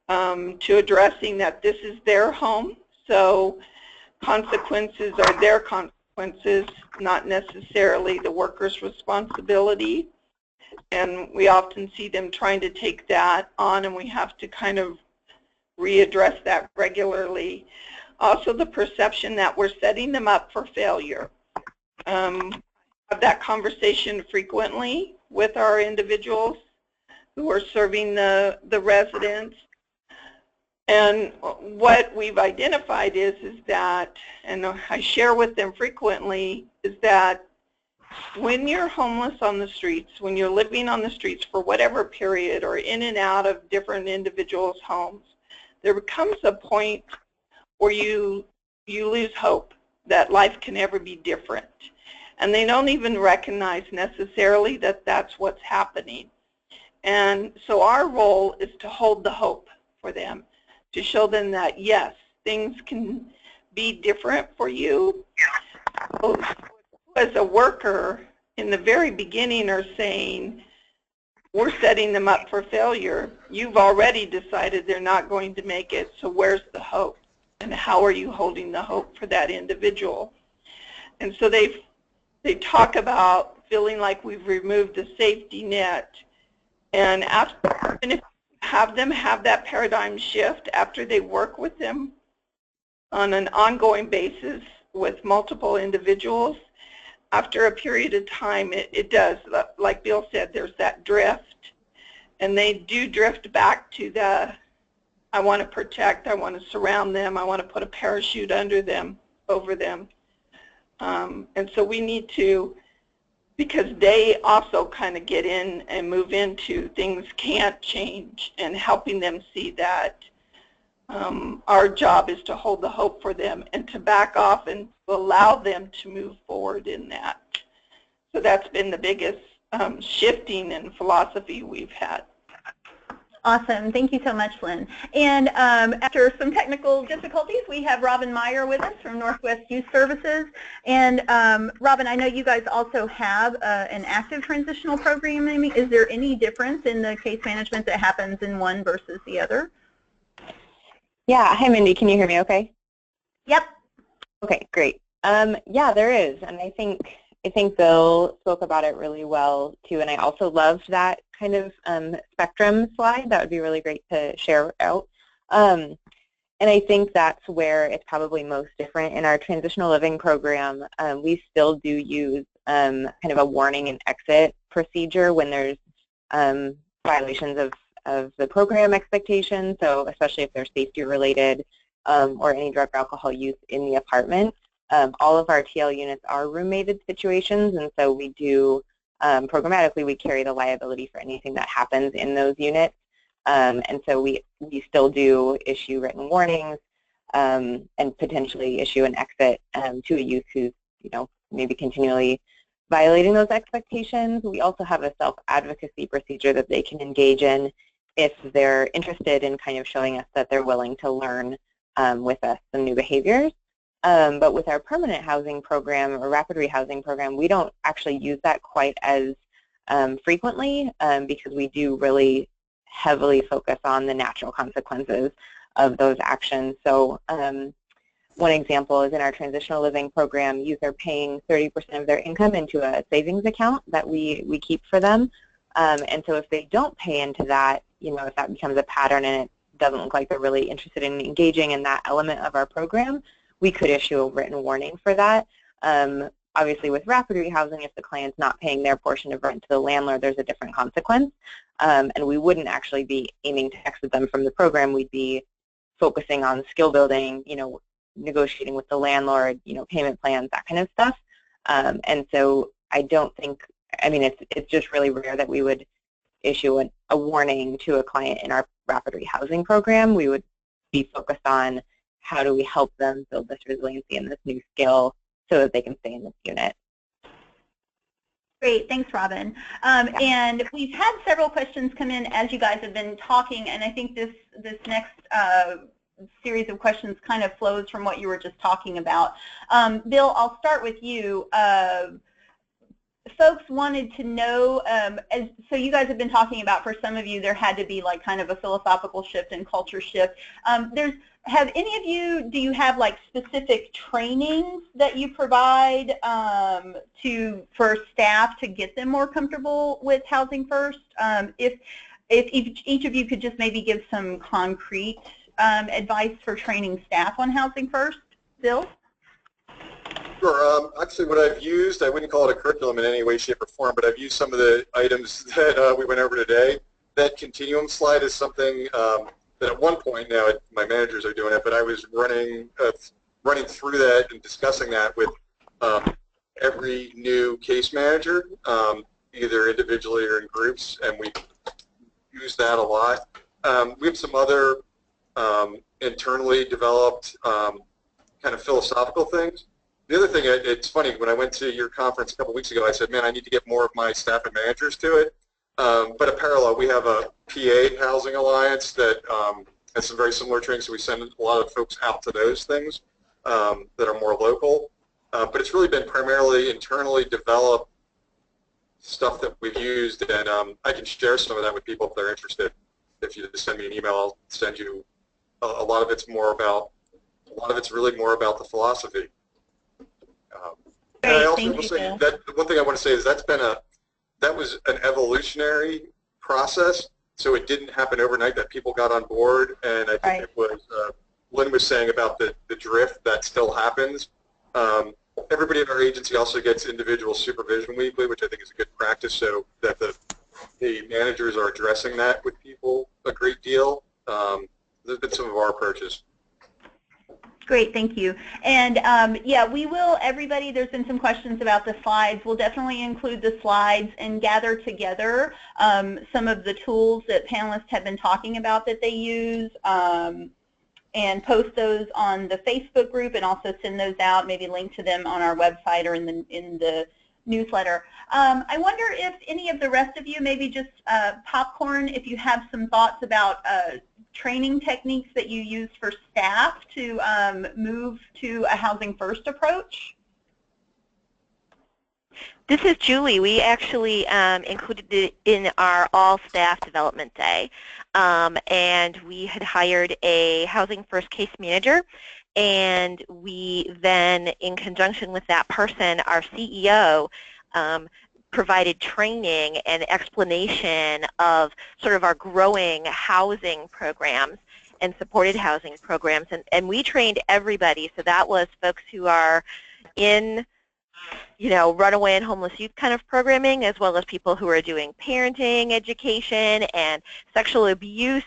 to addressing that this is their home, so consequences are their consequences, not necessarily the worker's responsibility. And we often see them trying to take that on, and we have to kind of readdress that regularly. Also, the perception that we're setting them up for failure. I have that conversation frequently with our individuals who are serving the residents. And what we've identified is that, and I share with them frequently, is that when you're homeless on the streets, when you're living on the streets for whatever period or in and out of different individuals' homes, there becomes a point where you lose hope that life can ever be different. And they don't even recognize necessarily that that's what's happening. And so our role is to hold the hope for them, to show them that, yes, things can be different for you. So, as a worker, in the very beginning are saying, we're setting them up for failure. You've already decided they're not going to make it, so where's the hope? And how are you holding the hope for that individual? And so they talk about feeling like we've removed the safety net. And after, and if have them have that paradigm shift after they work with them on an ongoing basis with multiple individuals, after a period of time, it does, like Bill said, there's that drift. And they do drift back to the, I want to protect, I want to surround them, I want to put a parachute under them, over them. And so we need to, because they also kind of get in and move into things can't change, and helping them see that our job is to hold the hope for them and to back off and allow them to move forward in that. So that's been the biggest shifting in philosophy we've had. Awesome. Thank you so much, Lynn. And after some technical difficulties, we have Robin Meyer with us from Northwest Youth Services. And Robin, I know you guys also have an active transitional program. Is there any difference in the case management that happens in one versus the other? Yeah. Hi, Mindy. Can you hear me okay? Yep. Okay, great. Yeah, there is. And I think Bill spoke about it really well, too. And I also loved that kind of spectrum slide. That would be really great to share out. And I think that's where it's probably most different. In our transitional living program, we still do use kind of a warning and exit procedure when there's violations of the program expectations, so especially if they're safety related or any drug or alcohol use in the apartment. All of our TL units are room-mated situations, and so we do, programmatically, we carry the liability for anything that happens in those units. And so we still do issue written warnings and potentially issue an exit to a youth who's, maybe continually violating those expectations. We also have a self-advocacy procedure that they can engage in if they're interested in kind of showing us that they're willing to learn with us some new behaviors. But with our permanent housing program or rapid rehousing program, we don't actually use that quite as frequently because we do really heavily focus on the natural consequences of those actions. So one example is in our transitional living program, youth are paying 30% of their income into a savings account that we keep for them. And so if they don't pay into that, if that becomes a pattern and it doesn't look like they're really interested in engaging in that element of our program, we could issue a written warning for that. Obviously, with rapid rehousing, if the client's not paying their portion of rent to the landlord, there's a different consequence. And we wouldn't actually be aiming to exit them from the program. We'd be focusing on skill building, negotiating with the landlord, payment plans, that kind of stuff. And so I don't think, it's just really rare that we would issue a warning to a client in our rapid rehousing program. We would be focused on how do we help them build this resiliency and this new skill so that they can stay in this unit. Great, thanks, Robin. And we've had several questions come in as you guys have been talking, and I think this next series of questions kind of flows from what you were just talking about. Bill, I'll start with you. Folks wanted to know, so you guys have been talking about, for some of you, there had to be like kind of a philosophical shift and culture shift. Have any of you, do you have like specific trainings that you provide for staff to get them more comfortable with Housing First? If each of you could just maybe give some concrete advice for training staff on Housing First. Bill? Sure. Actually, what I've used, I wouldn't call it a curriculum in any way, shape, or form, but I've used some of the items that we went over today. That continuum slide is something that at one point, now my managers are doing it, but I was running through that and discussing that with every new case manager, either individually or in groups, and we use that a lot. We have some other internally developed kind of philosophical things. The other thing, it's funny, when I went to your conference a couple weeks ago, I said, man, I need to get more of my staff and managers to it. But in parallel, we have a PA Housing Alliance that has some very similar training, so we send a lot of folks out to those things that are more local. But it's really been primarily internally developed stuff that we've used, and I can share some of that with people if they're interested. If you just send me an email, I'll send you. A lot of it's really more about the philosophy. And I also will say that the one thing I want to say is that was an evolutionary process, so it didn't happen overnight that people got on board, and I think it was, Lynn was saying about the drift that still happens. Everybody in our agency also gets individual supervision weekly, which I think is a good practice, so that the managers are addressing that with people a great deal. There's been some of our approaches. Great, thank you. And yeah, we will, everybody, there's been some questions about the slides. We'll definitely include the slides and gather together some of the tools that panelists have been talking about that they use, and post those on the Facebook group, and also send those out, maybe link to them on our website or in the newsletter. I wonder if any of the rest of you, maybe just popcorn, if you have some thoughts about training techniques that you use for staff to move to a housing first approach. This is Julie. We actually included it in our all staff development day, and we had hired a housing first case manager, and we then, in conjunction with that person, our CEO, provided training and explanation of sort of our growing housing programs and supported housing programs, and we trained everybody. So that was folks who are in, you know, runaway and homeless youth kind of programming, as well as people who are doing parenting education and sexual abuse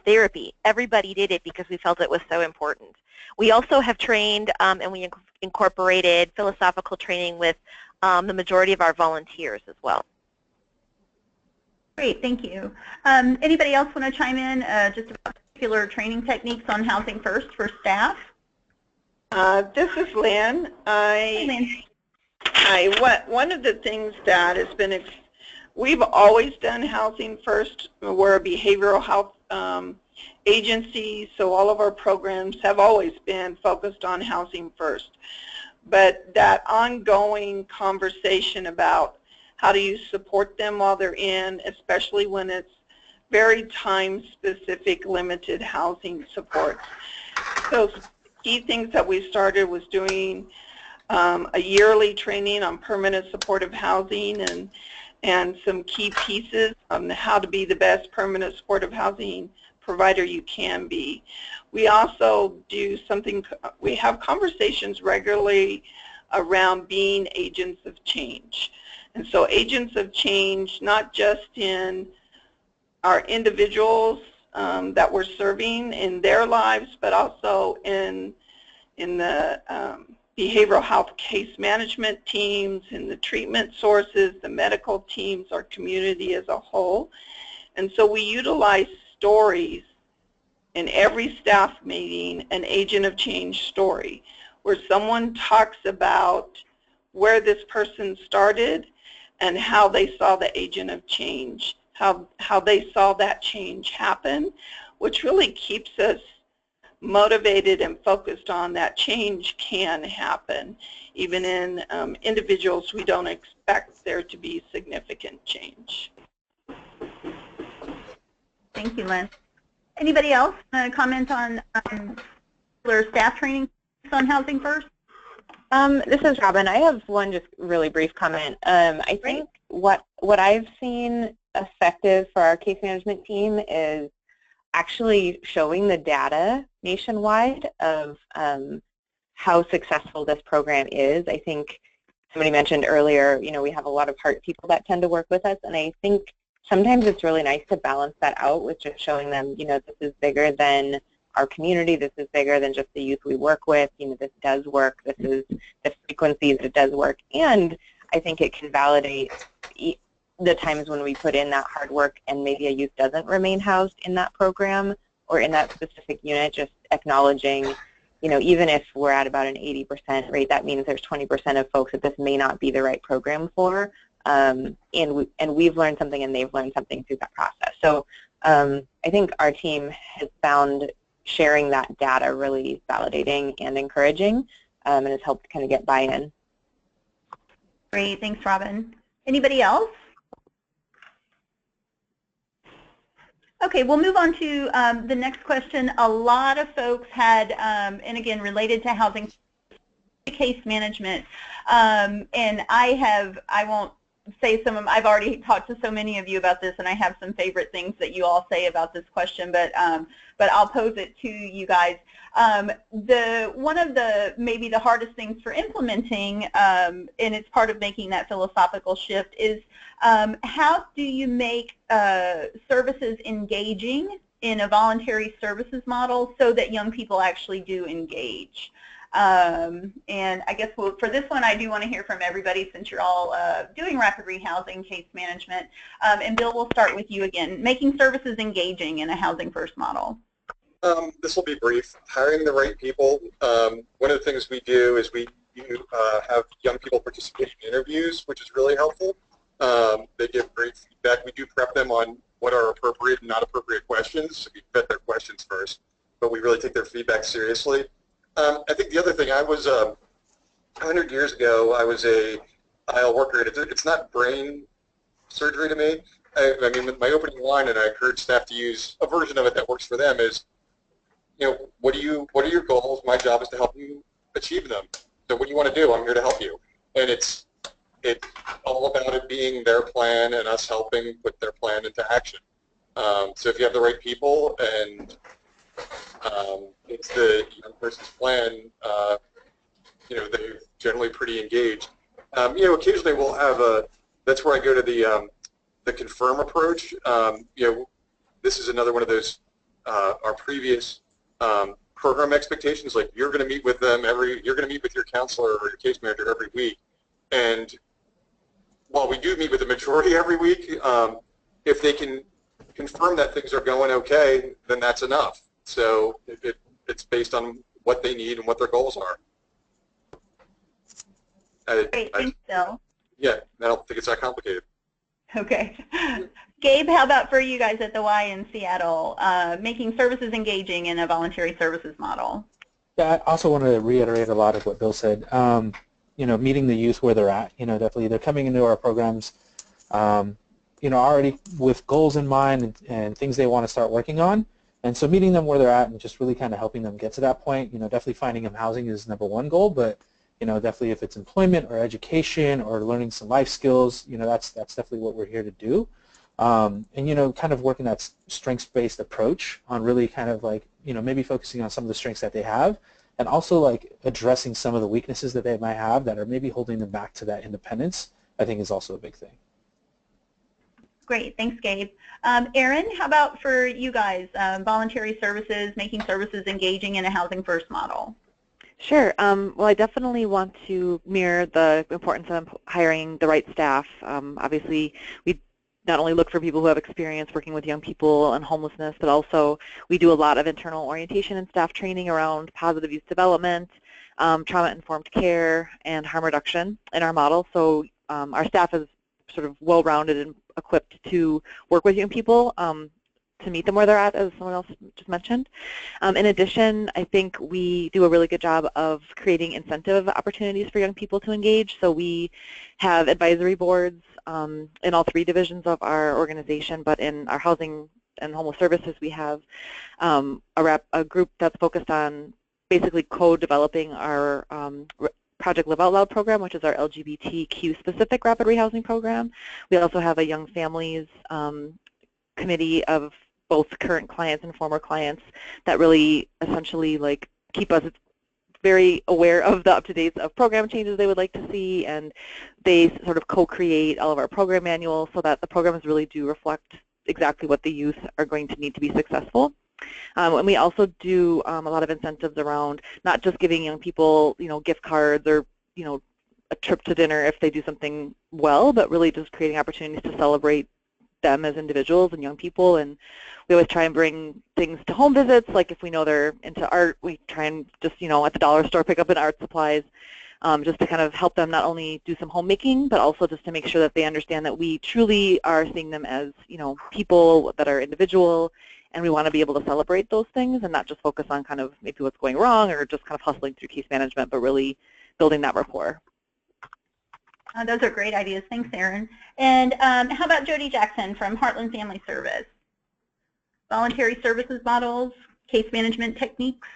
therapy. Everybody did it because we felt it was so important. We also have trained and we incorporated philosophical training with the majority of our volunteers as well. Great, thank you. Anybody else want to chime in just about particular training techniques on housing first for staff? This is Lynn. One of the things that has been, we've always done housing first. We're a behavioral health agency, so all of our programs have always been focused on housing first. But that ongoing conversation about how do you support them while they're in, especially when it's very time-specific, limited housing support. So key things that we started was doing a yearly training on permanent supportive housing and some key pieces on how to be the best permanent supportive housing provider you can be. We also do something, we have conversations regularly around being agents of change. And so agents of change, not just in our individuals that we're serving in their lives, but also in the behavioral health case management teams, in the treatment sources, the medical teams, our community as a whole. And so we utilize stories in every staff meeting, an agent of change story, where someone talks about where this person started and how they saw the agent of change, how they saw that change happen, which really keeps us motivated and focused on that change can happen. Even in individuals, we don't expect there to be significant change. Thank you, Lynn. Anybody else comment on their staff training on housing first? This is Robin. I have one just really brief comment. I think what I've seen effective for our case management team is actually showing the data nationwide of how successful this program is. I think somebody mentioned earlier, we have a lot of heart people that tend to work with us, and I think sometimes it's really nice to balance that out with just showing them, this is bigger than our community, this is bigger than just the youth we work with, this does work, this is the frequencies, it does work, and I think it can validate the times when we put in that hard work and maybe a youth doesn't remain housed in that program or in that specific unit, just acknowledging, even if we're at about an 80% rate, that means there's 20% of folks that this may not be the right program for, and we've learned something and they've learned something through that process. So I think our team has found sharing that data really validating and encouraging, and has helped kind of get buy-in. Great, thanks, Robin. Anybody else? Okay, we'll move on to the next question. A lot of folks had, and again, related to housing, case management, and I won't say some of them. I've already talked to so many of you about this, and I have some favorite things that you all say about this question, but I'll pose it to you guys. One of the maybe the hardest things for implementing, and it's part of making that philosophical shift, is how do you make services engaging in a voluntary services model so that young people actually do engage? And I guess for this one, I do want to hear from everybody since you're all doing rapid rehousing case management. And Bill, we'll start with you again. Making services engaging in a housing first model. This will be brief. Hiring the right people. One of the things we do is we have young people participate in interviews, which is really helpful. They give great feedback. We do prep them on what are appropriate and not appropriate questions. So we vet their questions first, but we really take their feedback seriously. I think the other thing, I was 100 years ago, I was a IL worker. It's not brain surgery to me. I mean, my opening line, and I encourage staff to use a version of it that works for them, is, what are your goals? My job is to help you achieve them. So what do you want to do? I'm here to help you. And it's all about it being their plan and us helping put their plan into action. So if you have the right people and it's the young person's plan, they're generally pretty engaged. Occasionally we'll have that's where I go to the confirm approach. This is another one of those, our previous program expectations, like you're going to meet with them you're going to meet with your counselor or your case manager every week. And while we do meet with the majority every week, if they can confirm that things are going okay, then that's enough. So it's based on what they need and what their goals are. Great, thanks, Bill. Yeah, I don't think it's that complicated. Okay. Gabe, how about for you guys at the Y in Seattle, making services engaging in a voluntary services model? Yeah, I also want to reiterate a lot of what Bill said. Meeting the youth where they're at. Definitely they're coming into our programs, already with goals in mind and things they want to start working on. And so meeting them where they're at and just really kind of helping them get to that point, definitely finding them housing is number one goal, but, definitely if it's employment or education or learning some life skills, that's definitely what we're here to do. And, kind of working that strengths-based approach on really kind of like, maybe focusing on some of the strengths that they have and also like addressing some of the weaknesses that they might have that are maybe holding them back to that independence, I think is also a big thing. Great, thanks, Gabe. Erin, how about for you guys, voluntary services, making services engaging in a housing first model? Sure. Well, I definitely want to mirror the importance of hiring the right staff. Obviously, we not only look for people who have experience working with young people and homelessness, but also we do a lot of internal orientation and staff training around positive youth development, trauma-informed care, and harm reduction in our model. So our staff is sort of well-rounded and equipped to work with young people to meet them where they're at, as someone else just mentioned. In addition, I think we do a really good job of creating incentive opportunities for young people to engage. So we have advisory boards in all three divisions of our organization, but in our housing and homeless services, we have a group that's focused on basically co-developing our Project Live Out Loud program, which is our LGBTQ-specific rapid rehousing program. We also have a young families committee of both current clients and former clients that really essentially like keep us very aware of the up-to-dates of program changes they would like to see, and they sort of co-create all of our program manuals so that the programs really do reflect exactly what the youth are going to need to be successful. And we also do a lot of incentives around not just giving young people, gift cards or, a trip to dinner if they do something well, but really just creating opportunities to celebrate them as individuals and young people. And we always try and bring things to home visits, like if we know they're into art, we try and just, at the dollar store pick up an art supplies, just to kind of help them not only do some homemaking, but also just to make sure that they understand that we truly are seeing them as, people that are individual, and we want to be able to celebrate those things and not just focus on kind of maybe what's going wrong or just kind of hustling through case management, but really building that rapport. Those are great ideas. Thanks, Erin. And how about Jody Jackson from Heartland Family Service? Voluntary services models, case management techniques?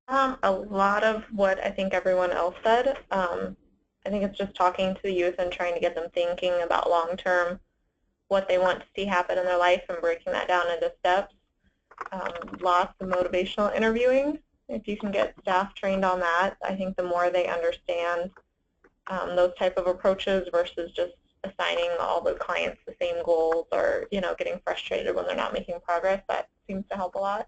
A lot of what I think everyone else said. I think it's just talking to the youth and trying to get them thinking about long-term what they want to see happen in their life and breaking that down into steps. Lots of motivational interviewing. If you can get staff trained on that, I think the more they understand those type of approaches versus just assigning all the clients the same goals or, getting frustrated when they're not making progress, that seems to help a lot.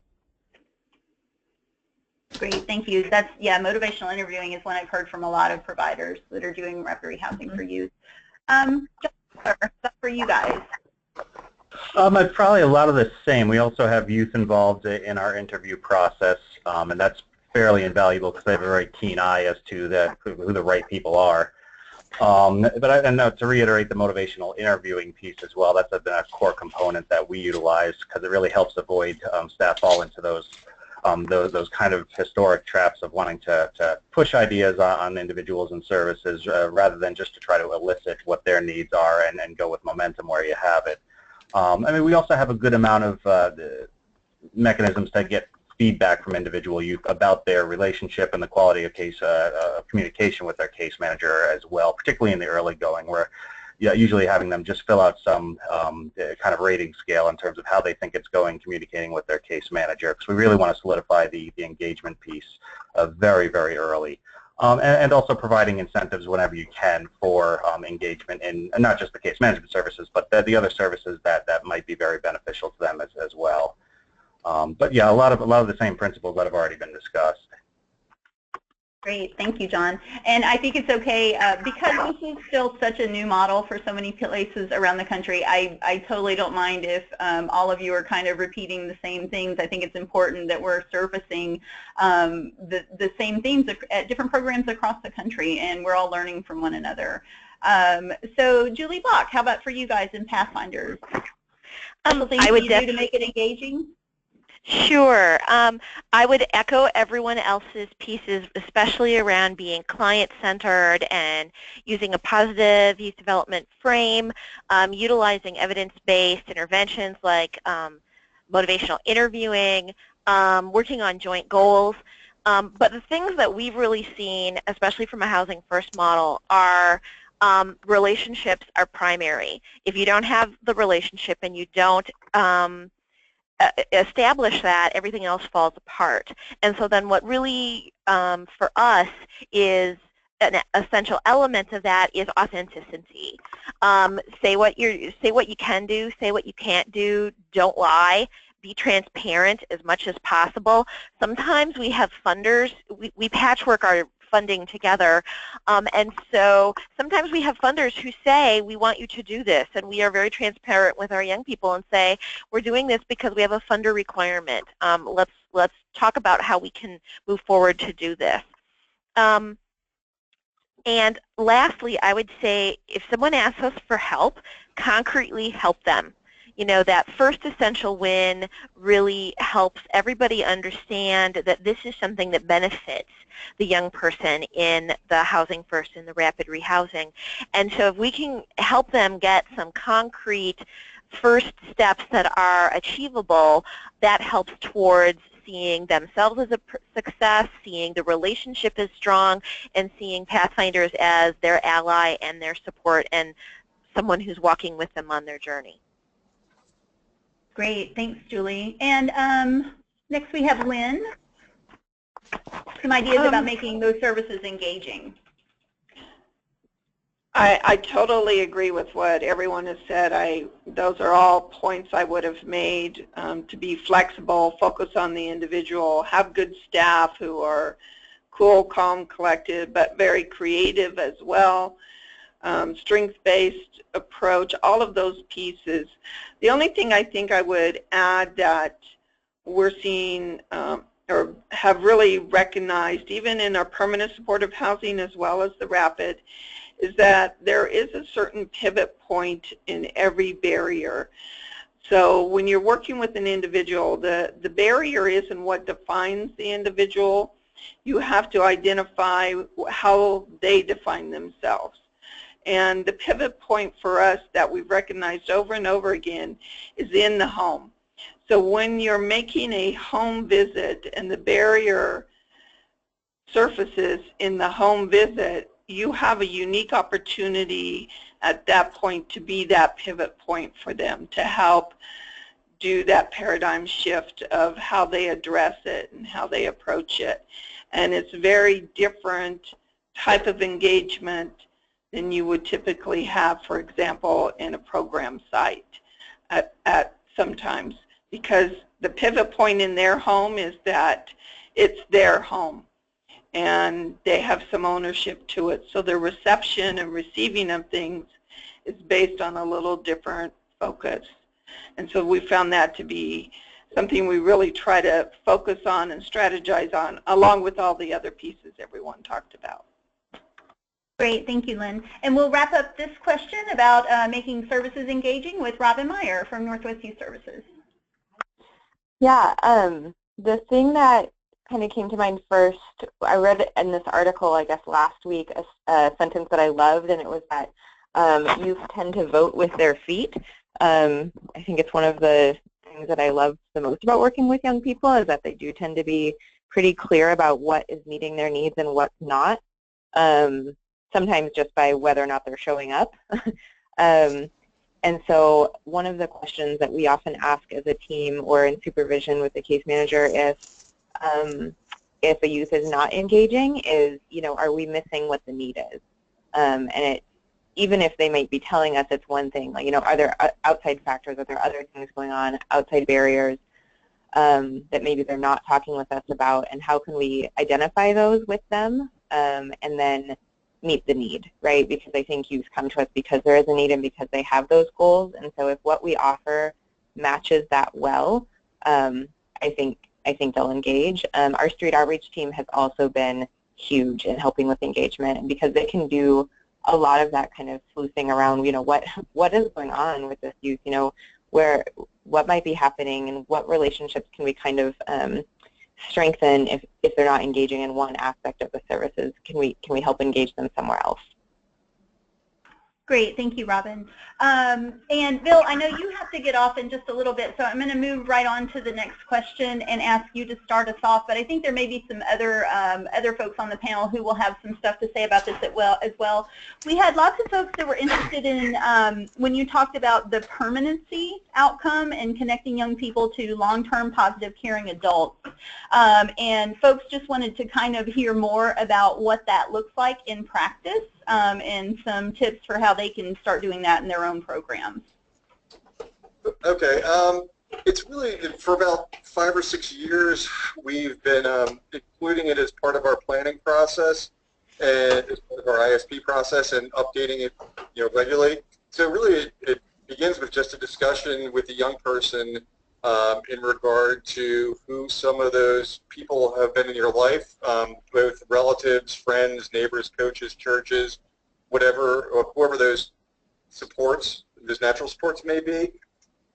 Great, thank you. Motivational interviewing is one I've heard from a lot of providers that are doing rapid rehousing for youth. For you guys. It's probably a lot of the same. We also have youth involved in our interview process, and that's fairly invaluable because they have a very keen eye as to who the right people are. But to reiterate the motivational interviewing piece as well, that's been a core component that we utilize because it really helps avoid staff fall into those kind of historic traps of wanting to push ideas on individuals and services rather than just to try to elicit what their needs are and go with momentum where you have it. We also have a good amount of mechanisms to get feedback from individual youth about their relationship and the quality of communication with their case manager as well, particularly in the early going, where usually having them just fill out some kind of rating scale in terms of how they think it's going communicating with their case manager, because we really want to solidify the engagement piece very, very early. And also providing incentives whenever you can for engagement in not just the case management services, but the other services that might be very beneficial to them as well. But yeah, a lot of the same principles that have already been discussed. Great, thank you, John. And I think it's okay, because this is still such a new model for so many places around the country, I totally don't mind if all of you are kind of repeating the same things. I think it's important that we're surfacing the same themes at different programs across the country, and we're all learning from one another. So Julie Bach, how about for you guys in Pathfinders? I would do to make it engaging? Sure. I would echo everyone else's pieces, especially around being client-centered and using a positive youth development frame, utilizing evidence-based interventions like motivational interviewing, working on joint goals. But the things that we've really seen, especially from a Housing First model, are relationships are primary. If you don't have the relationship and you don't establish that, everything else falls apart. And so then what really for us is an essential element of that is authenticity. Say what you can do, say what you can't do, don't lie, be transparent as much as possible. Sometimes we have funders, we patchwork our funding together, and so sometimes we have funders who say, we want you to do this, and we are very transparent with our young people and say, we're doing this because we have a funder requirement. Let's talk about how we can move forward to do this. And lastly, I would say if someone asks us for help, concretely help them. You know, that first essential win really helps everybody understand that this is something that benefits the young person in the Housing First and the rapid rehousing. And so if we can help them get some concrete first steps that are achievable, that helps towards seeing themselves as a success, seeing the relationship as strong, and seeing Pathfinders as their ally and their support and someone who's walking with them on their journey. Great, thanks, Julie. And next we have Lynn. some ideas about making those services engaging. I totally agree with what everyone has said. Those are all points I would have made, to be flexible, focus on the individual, have good staff who are cool, calm, collected, but very creative as well, strengths-based approach, all of those pieces. The only thing I think I would add that we're seeing or have really recognized, even in our permanent supportive housing as well as the rapid, is that there is a certain pivot point in every barrier. So when you're working with an individual, the barrier isn't what defines the individual. You have to identify how they define themselves. And the pivot point for us that we've recognized over and over again is in the home. So when you're making a home visit and the barrier surfaces in the home visit, you have a unique opportunity at that point to be that pivot point for them, to help do that paradigm shift of how they address it and how they approach it. And it's a very different type of engagement than you would typically have, for example, in a program site at sometimes, because the pivot point in their home is that it's their home and they have some ownership to it. So their reception and receiving of things is based on a little different focus. And so we found that to be something we really try to focus on and strategize on, along with all the other pieces everyone talked about. Great, thank you, Lynn. And we'll wrap up this question about making services engaging with Robin Meyer from Northwest Youth Services. Yeah, the thing that kind of came to mind first, I read in this article, I guess last week, a sentence that I loved, and it was that youth tend to vote with their feet. I think it's one of the things that I love the most about working with young people, is that they do tend to be pretty clear about what is meeting their needs and what's not, sometimes just by whether or not they're showing up. And so one of the questions that we often ask as a team or in supervision with the case manager if a youth is not engaging is, are we missing what the need is? And even if they might be telling us it's one thing, like, are there outside factors, are there other things going on, outside barriers that maybe they're not talking with us about, and how can we identify those with them and then meet the need, right? Because I think youth come to us because there is a need and because they have those goals, and so if what we offer matches that well, I think they'll engage. Our street outreach team has also been huge in helping with engagement, and because they can do a lot of that kind of sleuthing around, what is going on with this youth, what might be happening, and what relationships can we kind of strengthen if they're not engaging in one aspect of the services. Can we help engage them somewhere else? Great, thank you, Robin. And Bill, I know you have to get off in just a little bit, so I'm going to move right on to the next question and ask you to start us off. But I think there may be some other folks on the panel who will have some stuff to say about this as well. We had lots of folks that were interested in when you talked about the permanency outcome and connecting young people to long-term positive caring adults. And folks just wanted to kind of hear more about what that looks like in practice. And some tips for how they can start doing that in their own programs. Okay, it's really, for about 5 or 6 years, we've been including it as part of our planning process and as part of our ISP process and updating it, regularly. So really, it begins with just a discussion with the young person in regard to who some of those people have been in your life, both relatives, friends, neighbors, coaches, churches, whatever, or whoever those supports, those natural supports may be.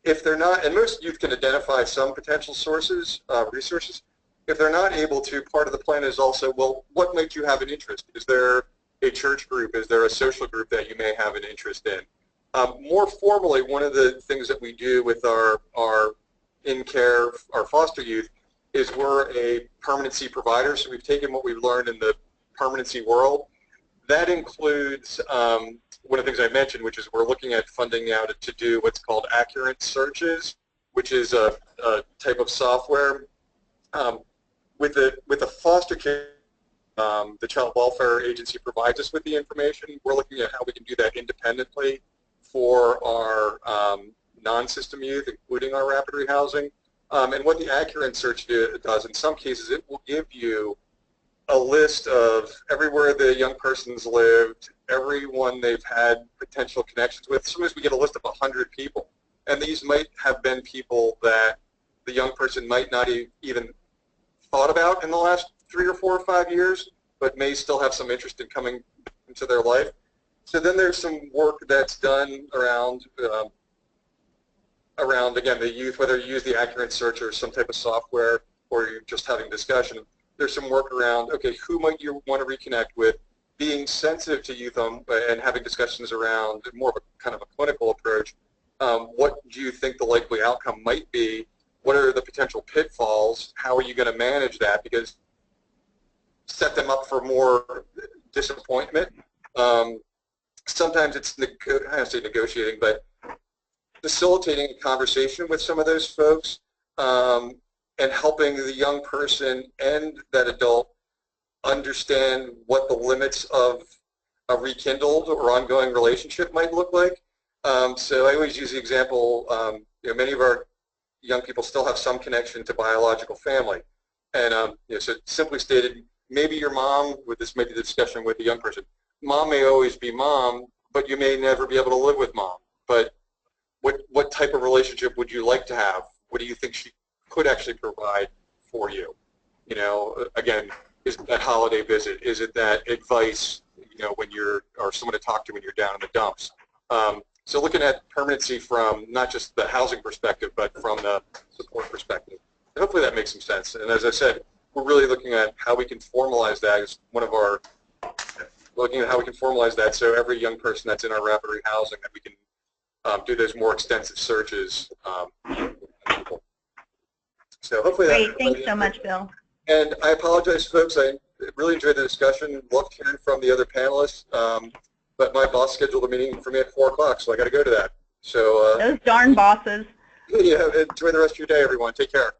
If they're not, and most youth can identify some potential sources, resources. If they're not able to, part of the plan is also, well, what might you have an interest? Is there a church group? Is there a social group that you may have an interest in? More formally, one of the things that we do with our in-care, our foster youth, is we're a permanency provider. So we've taken what we've learned in the permanency world. That includes one of the things I mentioned, which is we're looking at funding now to do what's called accurate searches, which is a type of software with the foster care, the Child Welfare Agency provides us with the information. We're looking at how we can do that independently for our non-system youth, including our rapid rehousing. And what the Accurate search does, in some cases, it will give you a list of everywhere the young person's lived, everyone they've had potential connections with. Sometimes we get a list of 100 people, and these might have been people that the young person might not even thought about in the last 3 or 4 or 5 years, but may still have some interest in coming into their life. So then there's some work that's done around again, the youth, whether you use the Accurate search or some type of software, or you're just having discussion. There's some work around, okay, who might you want to reconnect with, being sensitive to youth and having discussions around more of a kind of a clinical approach. What do you think the likely outcome might be? What are the potential pitfalls? How are you going to manage that? Because set them up for more disappointment. Sometimes it's, I don't say negotiating, but facilitating a conversation with some of those folks and helping the young person and that adult understand what the limits of a rekindled or ongoing relationship might look like. So I always use the example, many of our young people still have some connection to biological family. And so simply stated, maybe your mom, this may be the discussion with the young person, mom may always be mom, but you may never be able to live with mom. But what type of relationship would you like to have? What do you think she could actually provide for you? Again, is it that holiday visit? Is it that advice, when or someone to talk to when you're down in the dumps? So looking at permanency from not just the housing perspective, but from the support perspective. And hopefully that makes some sense. And as I said, we're really looking at how we can formalize that as one of our, looking at how we can formalize that so every young person that's in our rapid rehousing, that we can do those more extensive searches. So hopefully that. Great, thanks so much, Bill. And I apologize, folks. I really enjoyed the discussion. Loved hearing from the other panelists. But my boss scheduled a meeting for me at 4 o'clock, so I got to go to that. So those darn bosses. Yeah, enjoy the rest of your day, everyone. Take care.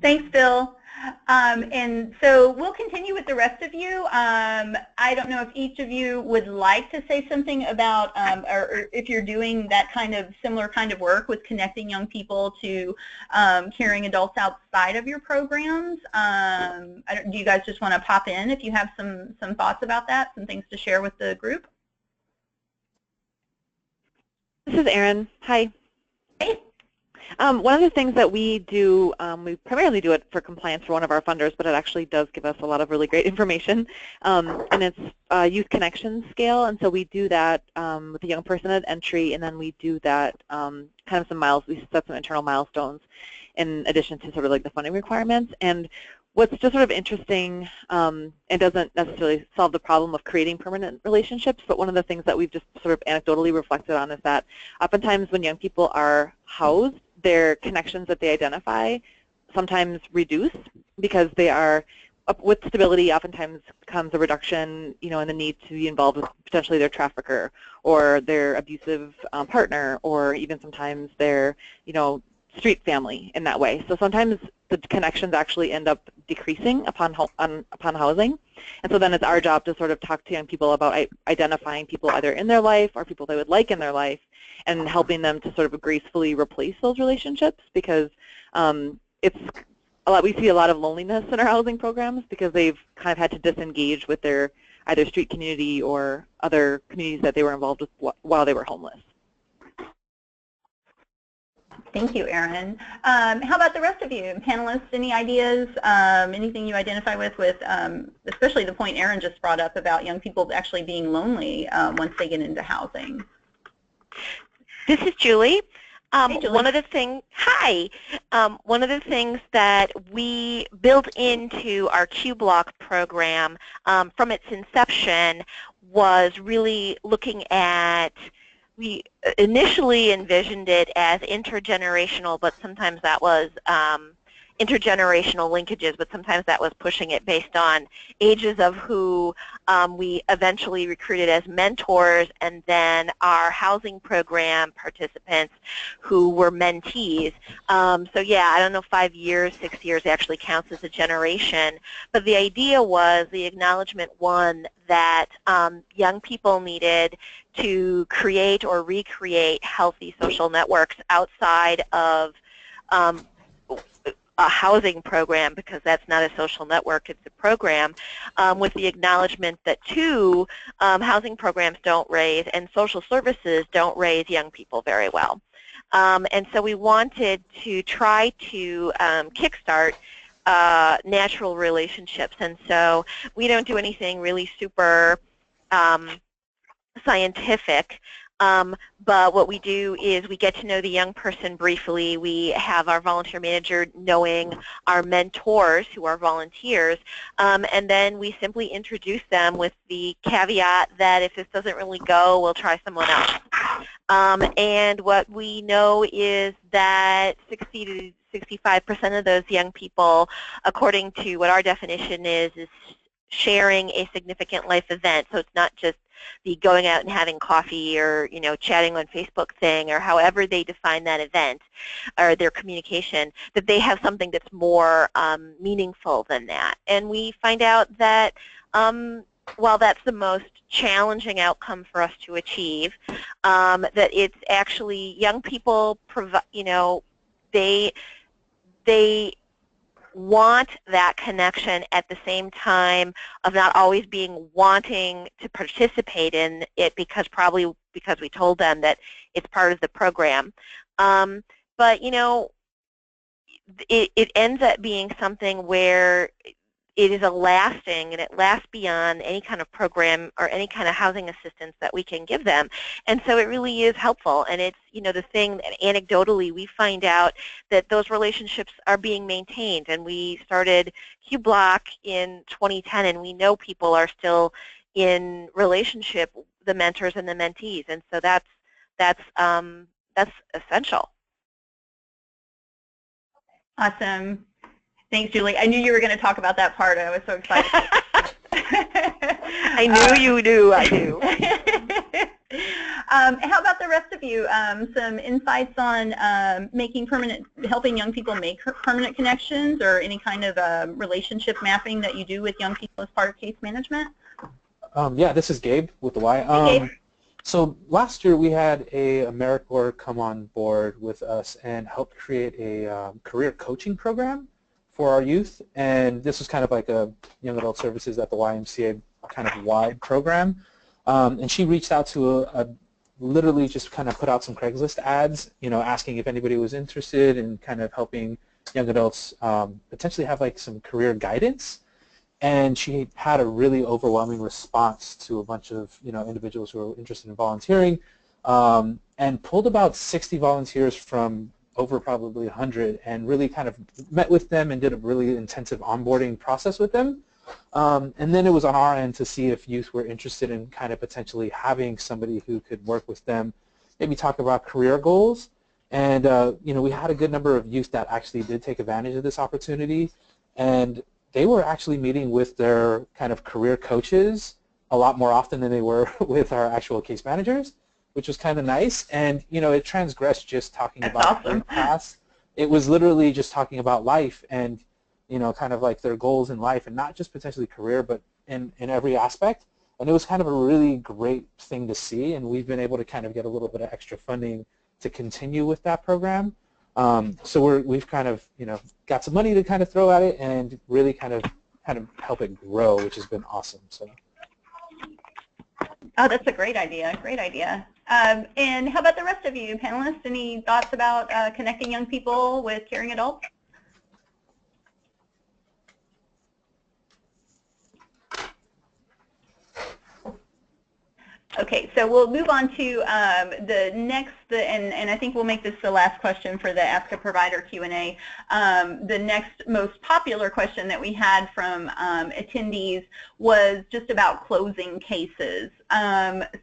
Thanks, Bill. And so we'll continue with the rest of you. I don't know if each of you would like to say something about, or if you're doing that similar kind of work with connecting young people to caring adults outside of your programs. Do you guys just want to pop in if you have some thoughts about that, some things to share with the group? This is Erin. Hi. Hey. One of the things that we do, we primarily do it for compliance for one of our funders, but it actually does give us a lot of really great information, and it's Youth Connection Scale, and so we do that with a young person at entry, and then we do that we set some internal milestones in addition to sort of like the funding requirements. And what's just sort of interesting, and doesn't necessarily solve the problem of creating permanent relationships, but one of the things that we've just sort of anecdotally reflected on is that oftentimes when young people are housed, their connections that they identify sometimes reduce because they are, with stability oftentimes comes a reduction, in the need to be involved with potentially their trafficker or their abusive partner, or even sometimes their, street family in that way. So sometimes the connections actually end up decreasing upon housing. And so then it's our job to sort of talk to young people about identifying people either in their life or people they would like in their life, and helping them to sort of gracefully replace those relationships, because it's a lot. We see a lot of loneliness in our housing programs because they've kind of had to disengage with their either street community or other communities that they were involved with while they were homeless. Thank you, Erin. How about the rest of you, panelists? Any ideas, anything you identify with especially the point Erin just brought up about young people actually being lonely once they get into housing? This is Julie. Hey, Julie. One of the things that we built into our Q-Block program from its inception was really looking at, we initially envisioned it as intergenerational, but sometimes that was intergenerational linkages, but sometimes that was pushing it based on ages of who we eventually recruited as mentors, and then our housing program participants who were mentees. So yeah, I don't know, 5 years, 6 years actually counts as a generation, but the idea was, the acknowledgement one, that young people needed to create or recreate healthy social networks outside of a housing program, because that's not a social network, it's a program, with the acknowledgement that two, housing programs don't raise and social services don't raise young people very well. And so we wanted to try to kickstart natural relationships, and so we don't do anything really super scientific, but what we do is we get to know the young person briefly. We have our volunteer manager knowing our mentors, who are volunteers, and then we simply introduce them with the caveat that if this doesn't really go, we'll try someone else. And what we know is that 60 to 65% of those young people, according to what our definition is sharing a significant life event. So it's not just the going out and having coffee or, you know, chatting on Facebook thing, or however they define that event or their communication, that they have something that's more meaningful than that. And we find out that while that's the most challenging outcome for us to achieve, that it's actually young people, you know, they want that connection at the same time of not always being wanting to participate in it, probably because we told them that it's part of the program. But you know, it ends up being something where it is a lasting, and it lasts beyond any kind of program or any kind of housing assistance that we can give them. And so it really is helpful. And it's, you know, the thing that anecdotally we find out that those relationships are being maintained. And we started Q Block in 2010, and we know people are still in relationship, the mentors and the mentees. And so that's essential. Awesome. Thanks, Julie. I knew you were going to talk about that part. I was so excited. I knew you knew I knew. How about the rest of you? Some insights on helping young people make permanent connections, or any kind of relationship mapping that you do with young people as part of case management? Yeah, this is Gabe with the Y. Hey, Gabe. So last year we had a AmeriCorps come on board with us and help create a career coaching program for our youth, and this was kind of like a Young Adult Services at the YMCA kind of wide program. And she reached out to literally just kind of put out some Craigslist ads, you know, asking if anybody was interested in kind of helping young adults potentially have like some career guidance. And she had a really overwhelming response to a bunch of, you know, individuals who were interested in volunteering, and pulled about 60 volunteers from over probably 100, and really kind of met with them and did a really intensive onboarding process with them. And then it was on our end to see if youth were interested in kind of potentially having somebody who could work with them, maybe talk about career goals. And you know, we had a good number of youth that actually did take advantage of this opportunity, and they were actually meeting with their kind of career coaches a lot more often than they were with our actual case managers, which was kind of nice. And you know, it transgressed just talking about their past. It was literally just talking about life, and you know, kind of like their goals in life, and not just potentially career, but in every aspect. And it was kind of a really great thing to see, and we've been able to kind of get a little bit of extra funding to continue with that program. So we've kind of, you know, got some money to kind of throw at it and really kind of help it grow, which has been awesome. So. Oh, that's a great idea. Great idea. And how about the rest of you panelists? Any thoughts about connecting young people with caring adults? Okay, so we'll move on to the next, and I think we'll make this the last question for the Ask a Provider Q&A. The next most popular question that we had from attendees was just about closing cases.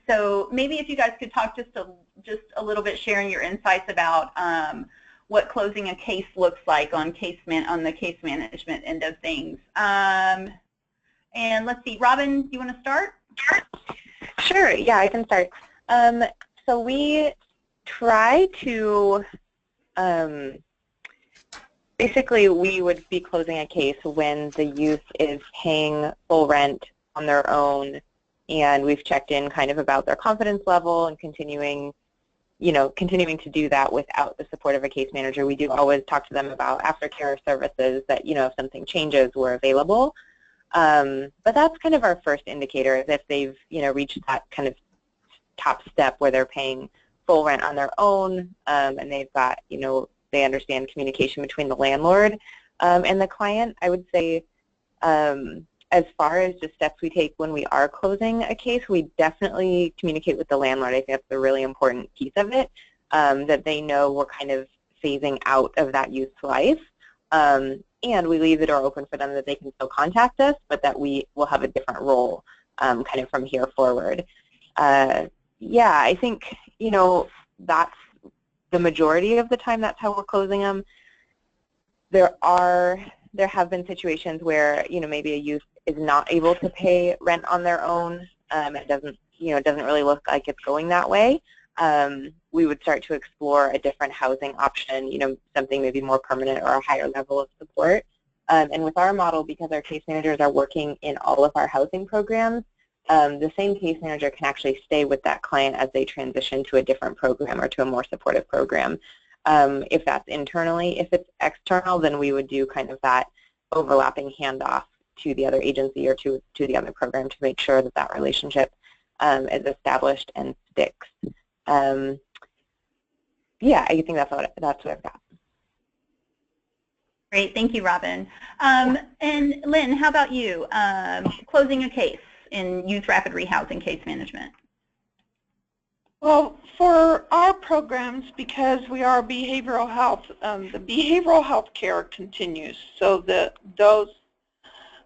So maybe if you guys could talk just a little bit, sharing your insights about what closing a case looks like on the case management end of things. And let's see, Robin, do you want to start? Sure, yeah, I can start. So we try to, basically we would be closing a case when the youth is paying full rent on their own, and we've checked in kind of about their confidence level and continuing to do that without the support of a case manager. We do always talk to them about aftercare services that, if something changes, we're available. But that's kind of our first indicator, is if they've, reached that kind of top step where they're paying full rent on their own, and they've got, they understand communication between the landlord and the client. I would say, as far as the steps we take when we are closing a case, we definitely communicate with the landlord. I think that's a really important piece of it, that they know we're kind of phasing out of that youth's life. And we leave the door open for them that they can still contact us, but that we will have a different role kind of from here forward. Yeah, I think, that's the majority of the time that's how we're closing them. There have been situations where, maybe a youth is not able to pay rent on their own. It doesn't really look like it's going that way. We would start to explore a different housing option, something maybe more permanent or a higher level of support. And with our model, because our case managers are working in all of our housing programs, the same case manager can actually stay with that client as they transition to a different program or to a more supportive program. If that's internally. If it's external, then we would do kind of that overlapping handoff to the other agency or to the other program to make sure that that relationship is established and sticks. Yeah, I think that's what I've got. Great, thank you, Robin. And Lynn, how about you? Closing a case in youth rapid rehousing case management. Well, for our programs, because we are behavioral health, the behavioral health care continues. So those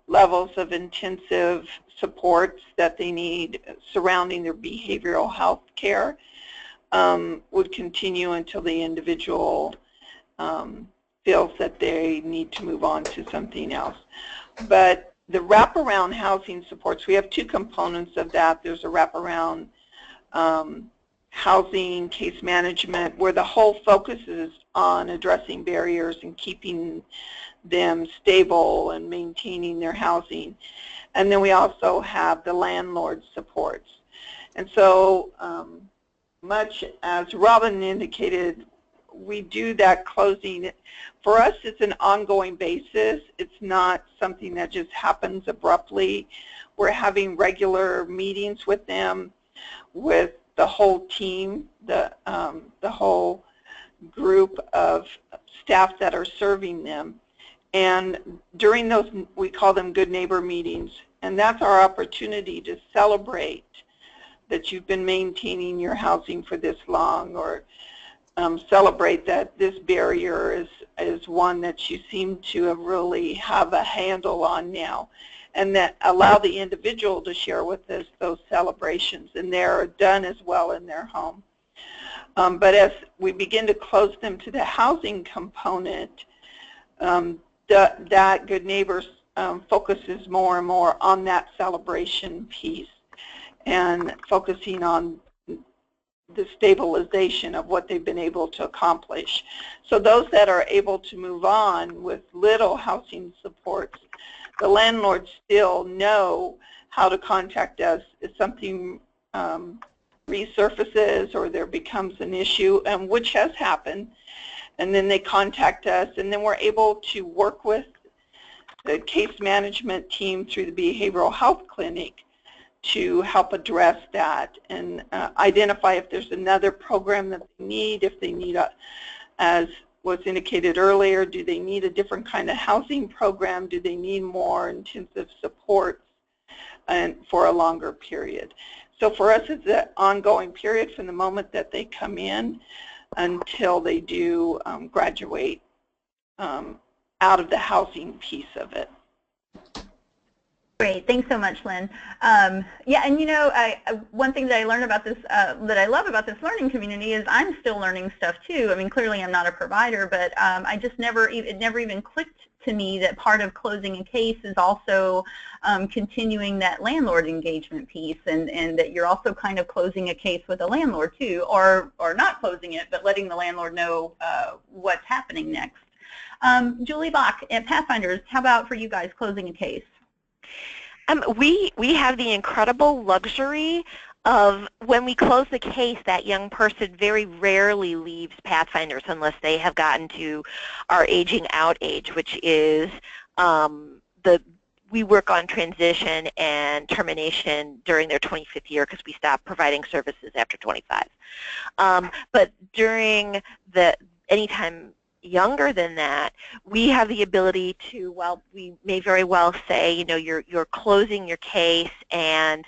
levels of intensive supports that they need surrounding their behavioral health care would continue until the individual feels that they need to move on to something else. But the wraparound housing supports, we have two components of that. There's a wraparound housing case management where the whole focus is on addressing barriers and keeping them stable and maintaining their housing. And then we also have the landlord supports. And so much as Robin indicated, we do that closing. For us, it's an ongoing basis. It's not something that just happens abruptly. We're having regular meetings with them, with the whole team, the whole group of staff that are serving them. And during those, we call them good neighbor meetings. And that's our opportunity to celebrate that you've been maintaining your housing for this long, or celebrate that this barrier is one that you seem to really have a handle on now, and that allow the individual to share with us those celebrations, and they're done as well in their home. But as we begin to close them to the housing component, that Good Neighbors focuses more and more on that celebration piece and focusing on the stabilization of what they've been able to accomplish. So those that are able to move on with little housing supports, the landlords still know how to contact us if something resurfaces or there becomes an issue, and which has happened. And then they contact us, and then we're able to work with the case management team through the behavioral health clinic to help address that and identify if there's another program that they need, if they need, as was indicated earlier, do they need a different kind of housing program, do they need more intensive supports and for a longer period. So for us, it's an ongoing period from the moment that they come in until they do graduate out of the housing piece of it. Great, thanks so much, Lynn. Yeah, and you know, one thing that I learned about this, that I love about this learning community is I'm still learning stuff too. I mean, clearly I'm not a provider, but I just it never even clicked to me that part of closing a case is also continuing that landlord engagement piece, and that you're also kind of closing a case with a landlord too, or not closing it, but letting the landlord know what's happening next. Julie Bach at Pathfinders, how about for you guys closing a case? We have the incredible luxury of when we close the case, that young person very rarely leaves Pathfinders unless they have gotten to our aging out age, which is we work on transition and termination during their 25th year because we stop providing services after 25. But during anytime younger than that, we have the ability to, well, we may very well say, you know, you're closing your case, and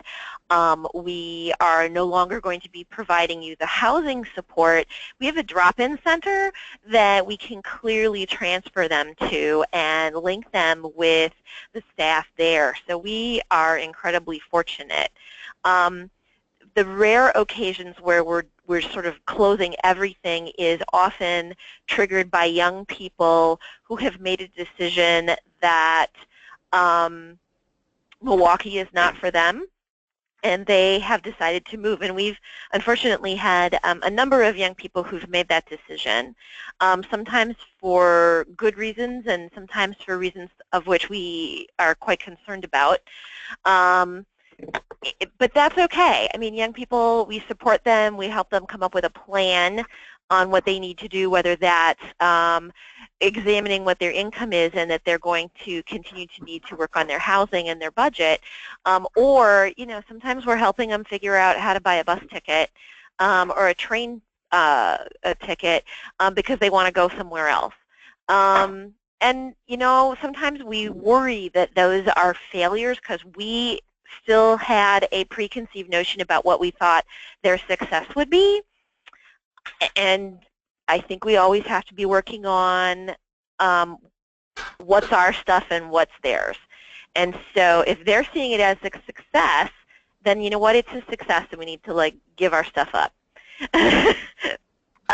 we are no longer going to be providing you the housing support. We have a drop-in center that we can clearly transfer them to and link them with the staff there. So we are incredibly fortunate. The rare occasions where we're sort of closing everything is often triggered by young people who have made a decision that Milwaukee is not for them, and they have decided to move. And we've unfortunately had a number of young people who've made that decision, sometimes for good reasons and sometimes for reasons of which we are quite concerned about. But that's okay. I mean, young people, we support them. We help them come up with a plan on what they need to do, whether that's examining what their income is and that they're going to continue to need to work on their housing and their budget, or, you know, sometimes we're helping them figure out how to buy a bus ticket or a train ticket because they want to go somewhere else. And, you know, sometimes we worry that those are failures because we still had a preconceived notion about what we thought their success would be. And I think we always have to be working on what's our stuff and what's theirs. And so if they're seeing it as a success, then you know what, it's a success and we need to like give our stuff up.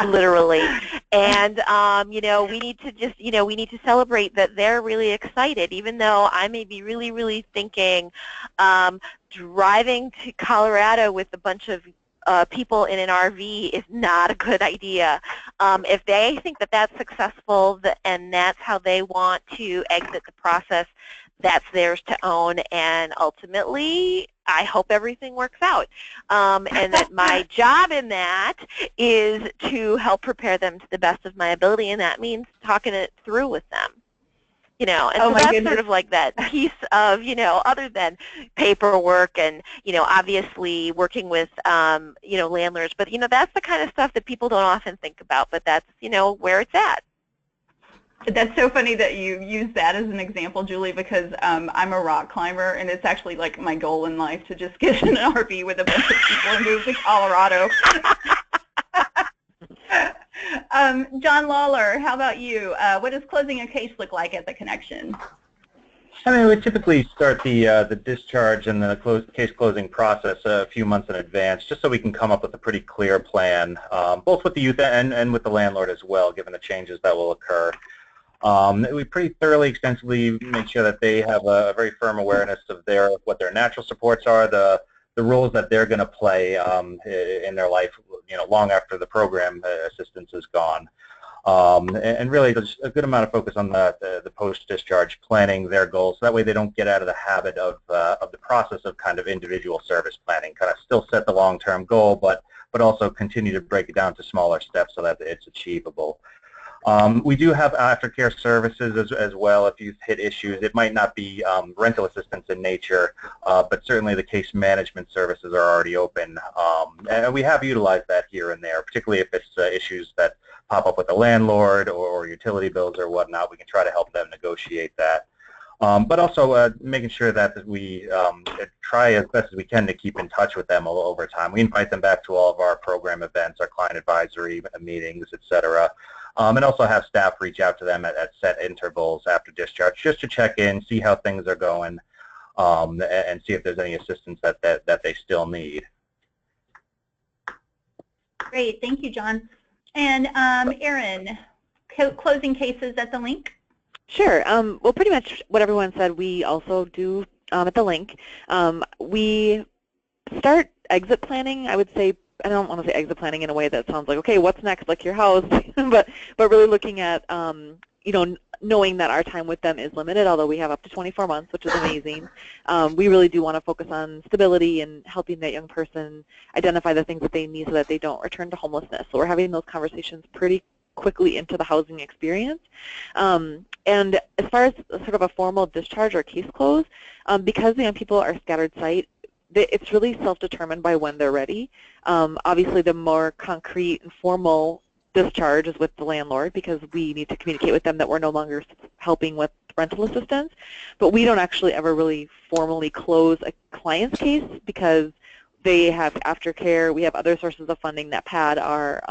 Literally. And you know, we need to just, you know, we need to celebrate that they're really excited, even though I may be really, really thinking driving to Colorado with a bunch of people in an RV is not a good idea. If they think that that's successful and that's how they want to exit the process, that's theirs to own, and ultimately I hope everything works out. And that my job in that is to help prepare them to the best of my ability, and that means talking it through with them. You know, and so that's sort of like that piece of, you know, other than paperwork and, you know, obviously working with, you know, landlords, but, you know, that's the kind of stuff that people don't often think about, but that's, you know, where it's at. That's so funny that you use that as an example, Julie, because I'm a rock climber, and it's actually like my goal in life to just get in an RV with a bunch of people and move to Colorado. John Lawler, how about you? What does closing a case look like at the Connection? I mean, we typically start the discharge and the case closing process a few months in advance, just so we can come up with a pretty clear plan, both with the youth and with the landlord as well, given the changes that will occur. We pretty thoroughly, extensively make sure that they have a very firm awareness of what their natural supports are, the roles that they're going to play in their life, you know, long after the program assistance is gone. And really, there's a good amount of focus on the post-discharge planning, their goals, so that way they don't get out of the habit of the process of kind of individual service planning, kind of still set the long-term goal, but also continue to break it down to smaller steps so that it's achievable. We do have aftercare services as well if you've hit issues. It might not be rental assistance in nature, but certainly the case management services are already open. And we have utilized that here and there, particularly if it's issues that pop up with the landlord or utility bills or whatnot. We can try to help them negotiate that. But also making sure that we try as best as we can to keep in touch with them over time. We invite them back to all of our program events, our client advisory meetings, etc. And also have staff reach out to them at set intervals after discharge just to check in, see how things are going. and see if there's any assistance that they still need. Great, thank you, John. And Erin, closing cases at the link? Sure. Well, pretty much what everyone said, we also do at the link. We start exit planning, I would say. I don't want to say exit planning in a way that sounds like, okay, what's next, like your house, but really looking at, you know, knowing that our time with them is limited, although we have up to 24 months, which is amazing. We really do want to focus on stability and helping that young person identify the things that they need so that they don't return to homelessness. So we're having those conversations pretty quickly into the housing experience. And as far as sort of a formal discharge or case close, because the young people are scattered site, it's really self-determined by when they're ready. Obviously, the more concrete and formal discharge is with the landlord because we need to communicate with them that we're no longer helping with rental assistance. But we don't actually ever really formally close a client's case because they have aftercare. We have other sources of funding that pad our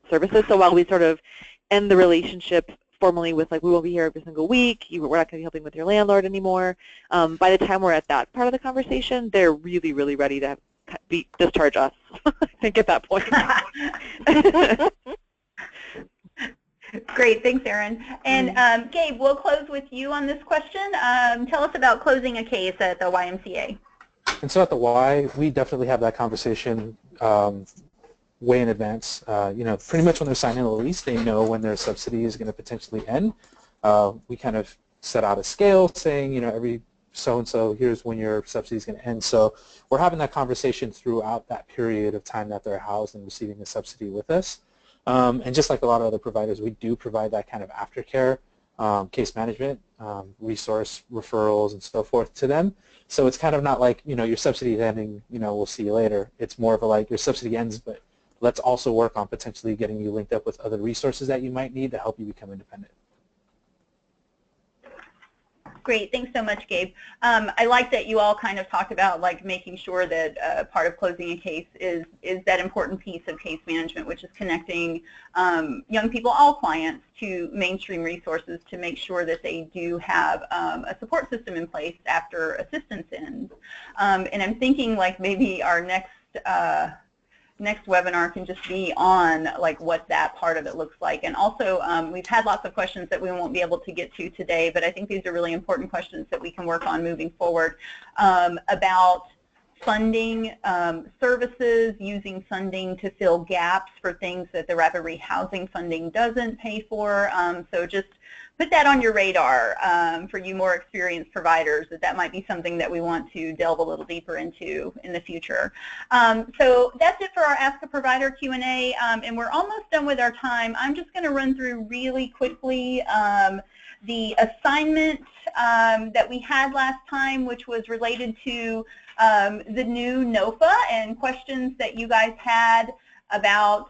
services. So while we sort of end the relationship formally with, like, we won't be here every single week, we're not going to be helping with your landlord anymore, by the time we're at that part of the conversation, they're really, really ready to discharge us, I think, at that point. Great, thanks, Erin. And Gabe, we'll close with you on this question. Tell us about closing a case at the YMCA. And so at the Y, we definitely have that conversation way in advance. You know, pretty much when they're signing the lease, they know when their subsidy is going to potentially end. We kind of set out a scale saying, you know, every so-and-so, here's when your subsidy is going to end. So we're having that conversation throughout that period of time that they're housed and receiving the subsidy with us. And just like a lot of other providers, we do provide that kind of aftercare, case management, resource referrals, and so forth to them. So it's kind of not like, you know, your subsidy is ending, you know, we'll see you later. It's more of a like, your subsidy ends, but let's also work on potentially getting you linked up with other resources that you might need to help you become independent. Great, thanks so much, Gabe. I like that you all kind of talked about, like, making sure that part of closing a case is that important piece of case management, which is connecting young people, all clients, to mainstream resources to make sure that they do have a support system in place after assistance ends. And I'm thinking, like, maybe our next webinar can just be on, like, what that part of it looks like. And also, we've had lots of questions that we won't be able to get to today, but I think these are really important questions that we can work on moving forward about funding services, using funding to fill gaps for things that the rapid rehousing funding doesn't pay for. So just put that on your radar for you more experienced providers, that might be something that we want to delve a little deeper into in the future. So that's it for our Ask a Provider Q&A, and we're almost done with our time. I'm just going to run through really quickly the assignment that we had last time, which was related to the new NOFA and questions that you guys had about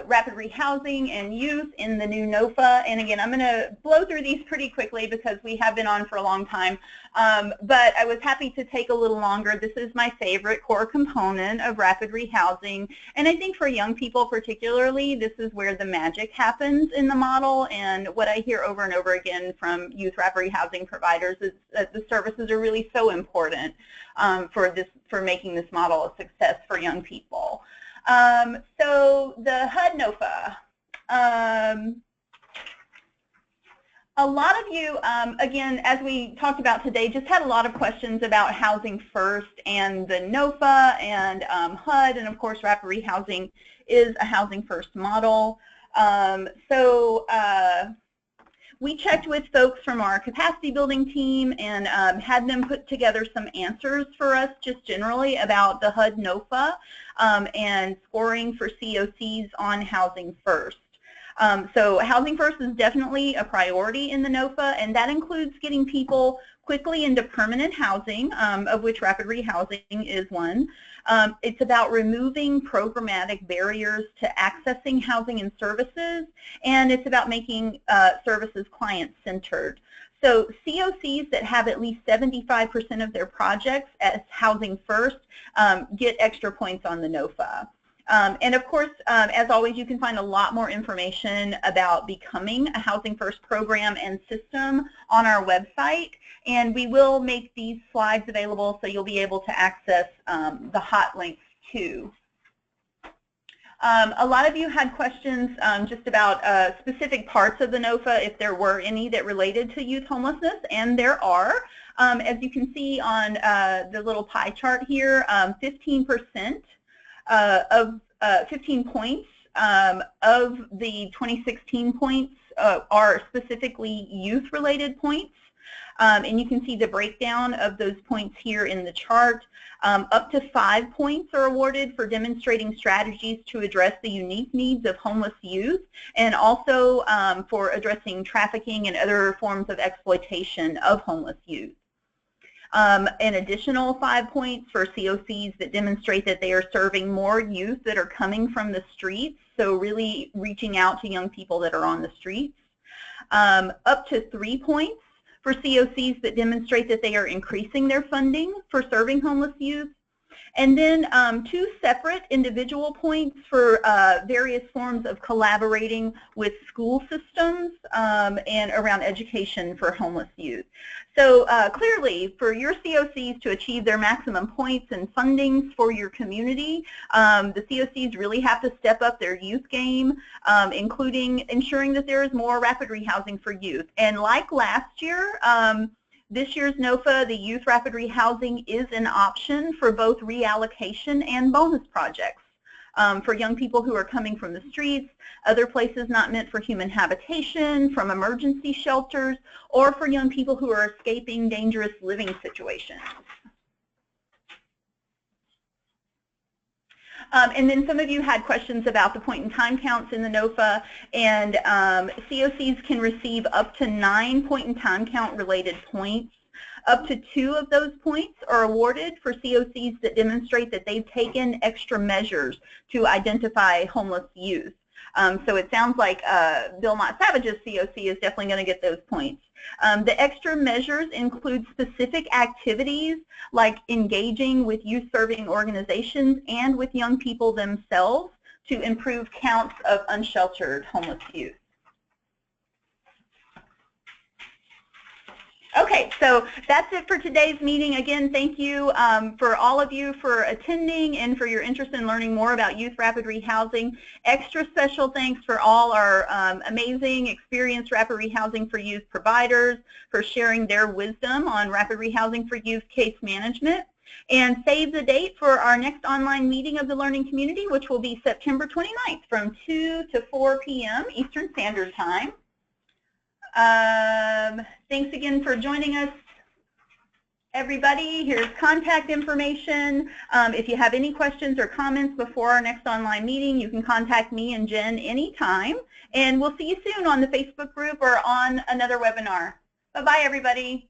rapid rehousing and youth in the new NOFA. And again, I'm going to blow through these pretty quickly because we have been on for a long time. But I was happy to take a little longer. This is my favorite core component of rapid rehousing. And I think for young people particularly, this is where the magic happens in the model. And what I hear over and over again from youth rapid rehousing providers is that the services are really so important for making this model a success for young people. So the HUD NOFA, a lot of you, again, as we talked about today, just had a lot of questions about Housing First and the NOFA and HUD, and of course rapid rehousing is a Housing First model. We checked with folks from our capacity building team and had them put together some answers for us just generally about the HUD NOFA and scoring for COCs on Housing First. So Housing First is definitely a priority in the NOFA, and that includes getting people quickly into permanent housing, of which rapid rehousing is one. It's about removing programmatic barriers to accessing housing and services, and it's about making services client-centered. So COCs that have at least 75% of their projects as Housing First get extra points on the NOFA. And of course, as always, you can find a lot more information about becoming a Housing First program and system on our website. And we will make these slides available so you'll be able to access the hot links too. A lot of you had questions just about specific parts of the NOFA, if there were any that related to youth homelessness, and there are. As you can see on the little pie chart here, 15% of 15 points of the 2016 points are specifically youth-related points. And you can see the breakdown of those points here in the chart. Up to 5 points are awarded for demonstrating strategies to address the unique needs of homeless youth, and also for addressing trafficking and other forms of exploitation of homeless youth. An additional 5 points for COCs that demonstrate that they are serving more youth that are coming from the streets, so really reaching out to young people that are on the streets. Up to 3 points for COCs that demonstrate that they are increasing their funding for serving homeless youth. And then 2 separate individual points for various forms of collaborating with school systems and around education for homeless youth. So clearly, for your COCs to achieve their maximum points and fundings for your community, the COCs really have to step up their youth game, including ensuring that there is more rapid rehousing for youth. And like last year, this year's NOFA, the Youth Rapid Rehousing, is an option for both reallocation and bonus projects for young people who are coming from the streets, other places not meant for human habitation, from emergency shelters, or for young people who are escaping dangerous living situations. And then some of you had questions about the point-in-time counts in the NOFA, and COCs can receive up to 9 point-in-time count related points. Up to 2 of those points are awarded for COCs that demonstrate that they've taken extra measures to identify homeless youth. So it sounds like Bill Mott Savage's COC is definitely going to get those points. The extra measures include specific activities like engaging with youth-serving organizations and with young people themselves to improve counts of unsheltered homeless youth. Okay, so that's it for today's meeting. Again, thank you for all of you for attending and for your interest in learning more about youth rapid rehousing. Extra special thanks for all our amazing experienced rapid rehousing for youth providers for sharing their wisdom on rapid rehousing for youth case management. And save the date for our next online meeting of the learning community, which will be September 29th from 2 to 4 p.m. Eastern Standard Time. Thanks again for joining us, everybody. Here's contact information. If you have any questions or comments before our next online meeting, you can contact me and Jen anytime. And we'll see you soon on the Facebook group or on another webinar. Bye-bye, everybody.